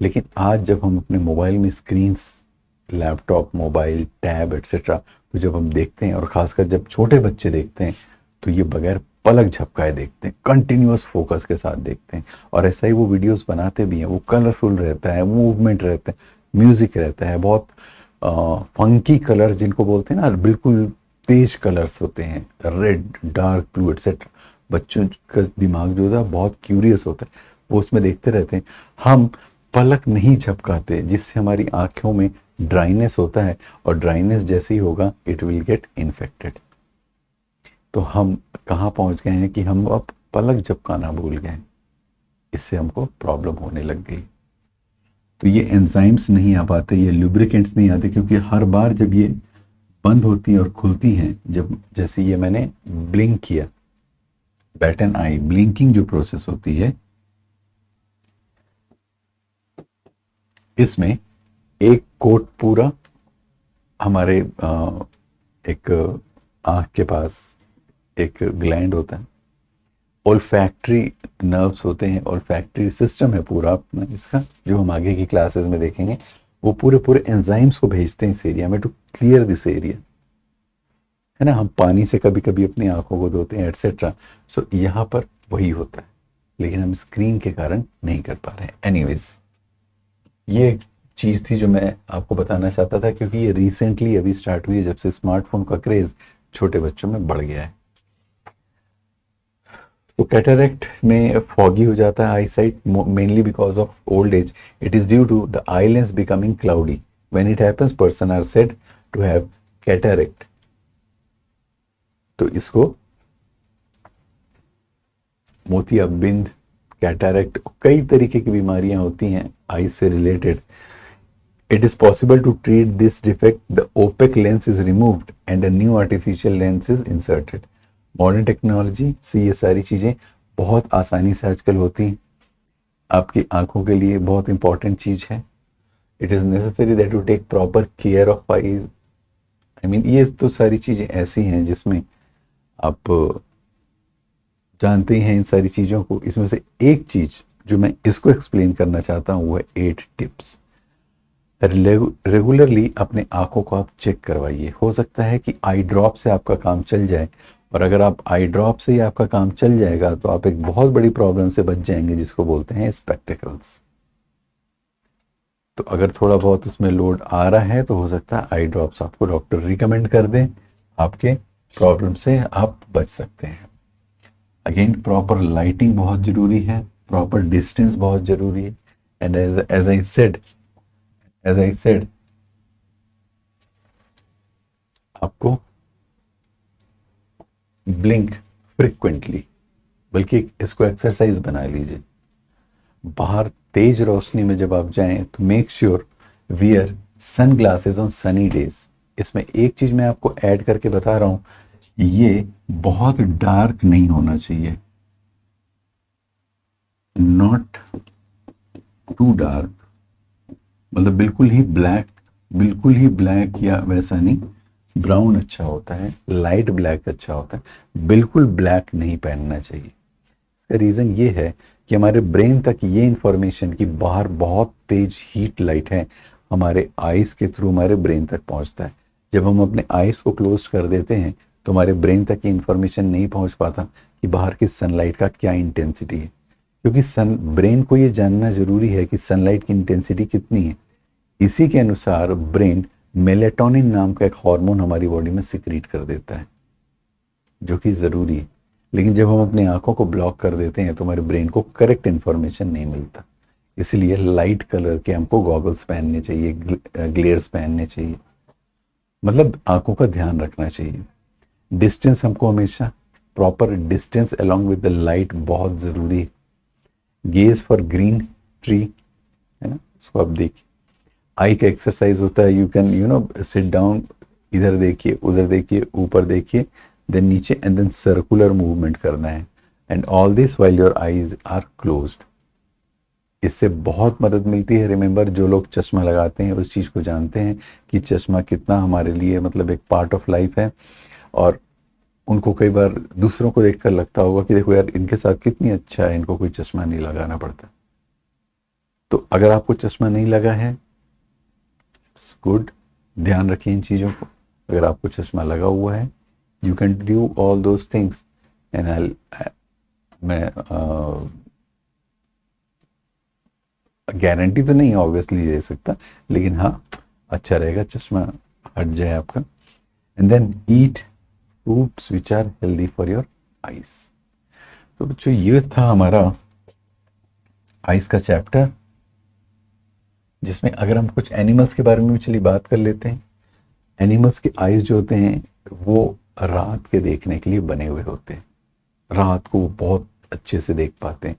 लेकिन आज जब हम अपने मोबाइल में screens, laptop, mobile, tab etcetera, तो जब हम देखते हैं, और खासकर जब छोटे बच्चे देखते हैं, तो ये बगैर पलक झपकाए देखते हैं, कंटिन्यूअस फोकस के साथ देखते हैं। और ऐसा ही वो वीडियोस बनाते भी हैं, वो कलरफुल रहता है, मूवमेंट रहता है, म्यूजिक रहता है, बहुत फंकी कलर्स जिनको बोलते हैं ना, बिल्कुल तेज कलर्स होते हैं, रेड, डार्क ब्लू एटसेट्रा। बच्चों का दिमाग जो होता है बहुत क्यूरियस होता है, वो उसमें देखते रहते हैं। हम पलक नहीं झपकाते, जिससे हमारी आंखों में ड्राइनेस होता है, और ड्राइनेस जैसे ही होगा इट विल गेट इन्फेक्टेड। तो हम कहाँ पहुंच गए हैं कि हम अब पलक झपकाना भूल गए, इससे हमको प्रॉब्लम होने लग गई। तो ये एंजाइम्स नहीं आ पाते, ये लुब्रिकेंट्स नहीं आते, क्योंकि हर बार जब ये बंद होती हैं और खुलती हैं, जब जैसे ये मैंने ब्लिंक किया, बैट एन आई, ब्लिंकिंग जो प्रोसेस होती है, इसमें एक कोट पूरा हमारे एक आंख के पास एक ग्लैंड होता है, ओल्फैक्टरी नर्व्स होते हैं, ओल्फैक्टरी सिस्टम है पूरा अपना इसका, जो हम आगे की क्लासेस में देखेंगे। वो पूरे पूरे एंजाइम्स को भेजते हैं इस एरिया में टू क्लियर दिस एरिया, है ना। हम पानी से कभी कभी अपनी आंखों को धोते हैं एटसेट्रा, सो यहाँ पर वही होता है, लेकिन हम स्क्रीन के कारण नहीं कर पा रहे हैं। एनीवेज, ये चीज़ थी जो मैं आपको बताना चाहता था, क्योंकि ये रिसेंटली अभी स्टार्ट हुई है, जब से स्मार्टफोन का क्रेज छोटे बच्चों में बढ़ गया है। तो कैटरेक्ट में फॉगी हो जाता है eye sight mainly because of old age. It is due to the eye lens becoming cloudy. When it happens person are said to have cataract. तो इसको मोतियाबिंद, कैटरेक्ट, कई तरीके की बीमारियां होती हैं आई से related. It is possible to treat this defect. The opaque lens is removed and a new artificial lens is inserted. Modern technology से ये सारी चीज़ें बहुत आसानी से आजकल होती हैं. आपकी आंखों के लिए बहुत इंपॉर्टेंट चीज़ है. It is necessary that you take proper care of eyes. I mean ये तो सारी चीज़ें ऐसी हैं जिसमें आप जानते हैं इन सारी चीज़ों को. इसमें से एक चीज़ जो मैं इसको एक्सप्लेन करना चाहता हूँ वो है 8 टिप्स. रेगुलरली अपने आंखों को आप चेक करवाइए. हो सकता है कि आई ड्रॉप से आपका काम चल जाए, और अगर आप आई ड्रॉप से ही आपका काम चल जाएगा तो आप एक बहुत बड़ी प्रॉब्लम से बच जाएंगे जिसको बोलते हैं स्पेक्टिकल्स. तो अगर थोड़ा बहुत उसमें लोड आ रहा है तो हो सकता है आई ड्रॉप्स आपको डॉक्टर रिकमेंड कर दें. आपके प्रॉब्लम से आप बच सकते हैं. अगेन प्रॉपर लाइटिंग बहुत ज़रूरी है, प्रॉपर डिस्टेंस बहुत ज़रूरी है. एंड as I said, आपको ब्लिंक फ्रिक्वेंटली, बल्कि इसको एक्सरसाइज बना लीजिए. बाहर तेज रोशनी में जब आप जाएं तो make sure wear sunglasses on sunny days. इसमें एक चीज मैं आपको ऐड करके बता रहा हूं, ये बहुत डार्क नहीं होना चाहिए, नॉट टू डार्क. मतलब बिल्कुल ही ब्लैक या वैसा नहीं. ब्राउन अच्छा होता है, लाइट ब्लैक अच्छा होता है, बिल्कुल ब्लैक नहीं पहनना चाहिए. इसका रीज़न ये है कि हमारे ब्रेन तक ये इंफॉर्मेशन कि बाहर बहुत तेज हीट लाइट है हमारे आइज़ के थ्रू हमारे ब्रेन तक पहुंचता है. जब हम अपने आइज़ को क्लोज कर देते हैं तो हमारे ब्रेन तक ये इंफॉर्मेशन नहीं पहुंच पाता कि बाहर की सनलाइट का क्या इंटेंसिटी है, क्योंकि ब्रेन को ये जानना ज़रूरी है कि सनलाइट की इंटेंसिटी कितनी है. इसी के अनुसार ब्रेन मेलेटोनिन नाम का एक हार्मोन हमारी बॉडी में सिक्रीट कर देता है जो कि ज़रूरी है. लेकिन जब हम अपनी आंखों को ब्लॉक कर देते हैं तो हमारे ब्रेन को करेक्ट इन्फॉर्मेशन नहीं मिलता. इसलिए लाइट कलर के हमको गॉगल्स पहनने चाहिए, ग्लेयर्स पहनने चाहिए, मतलब आंखों का ध्यान रखना चाहिए. डिस्टेंस हमको हमेशा proper distance along with the light बहुत ज़रूरी है. गेज फॉर ग्रीन ट्री है ना, उसको आप देखिए. आई का एक्सरसाइज होता है. यू कैन सिट डाउन, इधर देखिए, उधर देखिए, ऊपर देखिए, देन नीचे, एंड देन सर्कुलर मूवमेंट करना है. And all this while your eyes are closed. इससे बहुत मदद मिलती है. रिमेंबर, जो लोग चश्मा लगाते हैं उस चीज़ को जानते हैं कि चश्मा कितना हमारे लिए मतलब एक पार्ट ऑफ लाइफ है. और उनको कई बार दूसरों को देखकर लगता होगा कि देखो यार इनके साथ कितनी अच्छा है, इनको कोई चश्मा नहीं लगाना पड़ता. तो अगर आपको चश्मा नहीं लगा है, गुड, ध्यान रखिए इन चीज़ों को. अगर आपको चश्मा लगा हुआ है, you can do all those things. And मैं गारंटी तो नहीं ऑब्वियसली दे सकता, लेकिन हाँ अच्छा रहेगा चश्मा हट जाए आपका. And then eat fruits which are healthy for your eyes. तो बच्चों ये था हमारा आइज का चैप्टर, जिसमें अगर हम कुछ एनिमल्स के बारे में भी चलिए बात कर लेते हैं. एनिमल्स के आइज जो होते हैं वो रात के देखने के लिए बने हुए होते हैं. रात को वो बहुत अच्छे से देख पाते हैं.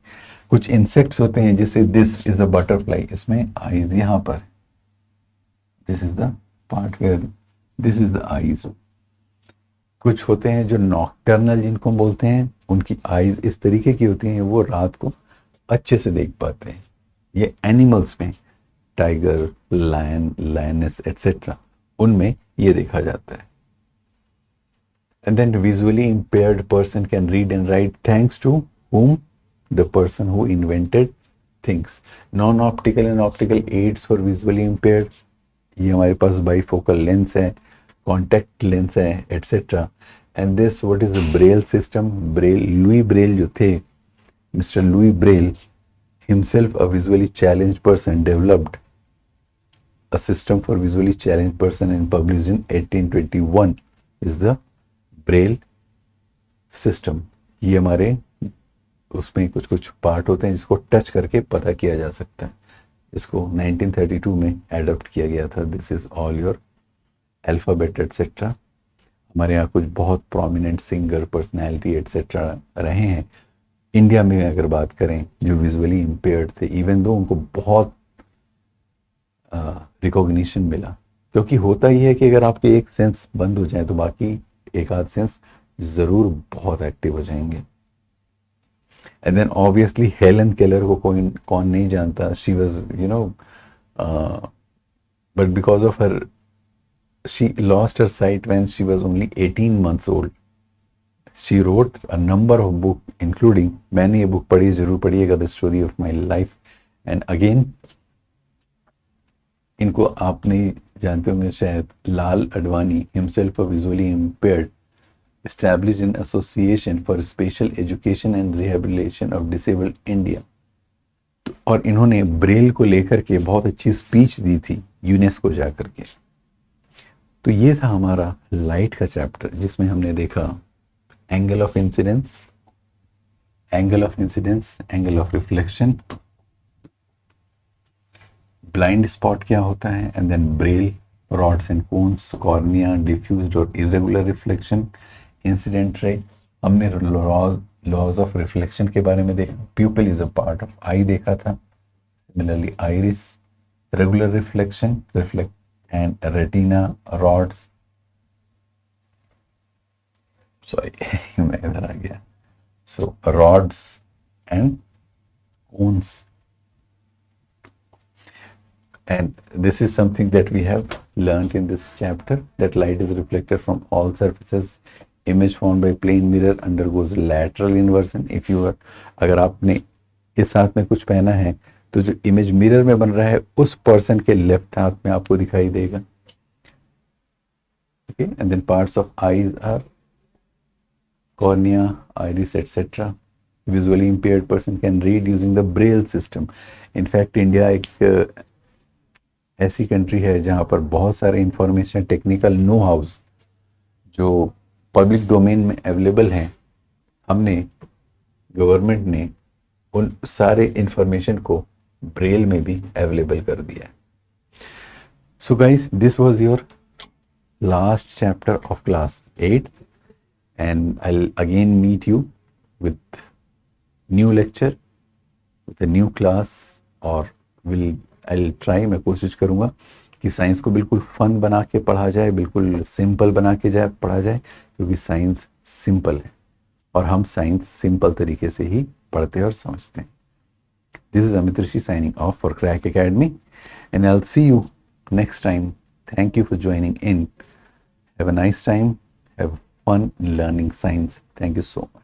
कुछ इंसेक्ट्स होते हैं जैसे दिस इज अ बटरफ्लाई, इसमें आइज यहाँ पर, this is the part where this is the eyes. कुछ होते हैं जो नॉकटर्नल जिनको हम बोलते हैं, उनकी आइज इस तरीके की होती हैं, वो रात को अच्छे से देख पाते हैं. ये एनिमल्स में टाइगर, लायन, लायनेस एटसेट्रा, उनमें ये देखा जाता है. And then visually impaired person can read and write thanks to whom? The person who invented things. Non-optical and optical aids for visually impaired. ये हमारे पास bifocal lens है, contact lens है, etc. And this what is the Braille system? Braille, Louis Braille जो थे, Mr. Louis Braille himself a visually challenged person developed a system for visually challenged person and published in 1821 is the Braille system. ये हमारे उसमें कुछ कुछ part होते हैं जिसको टच करके पता किया जा सकता है। इसको 1932 में एडॉप्ट किया गया था। This is all your alphabet etcetera. हमारे यहाँ कुछ बहुत प्रोमिनेंट सिंगर, पर्सनैलिटी एट्सेट्रा रहे हैं। इंडिया में अगर बात करें जो विजुअली इम्पेयर्ड थे, इवन दो उनको बहुत रिकॉग्निशन मिला, क्योंकि होता ही है कि अगर आपके एक सेंस बंद हो जाए तो बाकी एक आध सेंस ज़रूर बहुत एक्टिव हो जाएंगे। And then obviously Helen Keller को कौन नहीं जानता। She was but because of her she lost her sight when she was only 18 months old. She wrote a number of books, including, मैंने ये बुक पढ़ी, जरूर पढ़िएगा, the story of my life. And again इनको आप नहीं जानते होंगे शायद, Lal Advani himself a visually impaired, established in association for special education and rehabilitation of disabled India। और इन्होंने ब्रेल को लेकर के बहुत अच्छी स्पीच दी थी यूनेस्को जाकर के। तो ये था हमारा लाइट का चैप्टर, जिसमें हमने देखा angle of incidence, angle of incidence, angle of reflection, blind spot क्या होता है, and then braille, rods and cones, cornea, diffused और इरेगुलर रिफ्लेक्शन, इंसिडेंट रे। हमने लॉज ऑफ रिफ्लेक्शन के बारे में देखा, pupil is a part of eye देखा था, similarly iris, regular reflection, reflect and retina, rods, sorry मैं इधर आ गया, so rods and cones, and this is something that we have learned in this chapter, that light is reflected from all surfaces, image formed by plane mirror undergoes lateral inversion। if you are, अगर आपने इस हाथ में कुछ पहना है तो जो इमेज मिरर में बन रहा है उस पर्सन के लेफ्ट हाथ में आपको दिखाई देगा। Okay, and then parts of eyes are cornea, iris etcetera. Visually impaired person can read using the Braille system. In fact India एक ऐसी कंट्री है जहां पर बहुत सारे इंफॉर्मेशन, टेक्निकल नो हाउस जो पब्लिक डोमेन में अवेलेबल हैं, हमने, गवर्नमेंट ने उन सारे इंफॉर्मेशन को ब्रेल में भी अवेलेबल कर दिया है। So guys, this was your last chapter of class 8 and I will again meet you with new lecture, with a new class, और आई विल ट्राई, मैं कोशिश करूंगा कि साइंस को बिल्कुल फन बना के पढ़ा जाए, बिल्कुल सिंपल बना के पढ़ा जाए, क्योंकि साइंस सिंपल है और हम साइंस सिंपल तरीके से ही पढ़ते और समझते हैं। This is Amit Rishi signing off for Crack Academy, and I'll see you next time. Thank you for joining in. Have a nice time. Have fun learning science. Thank you so much.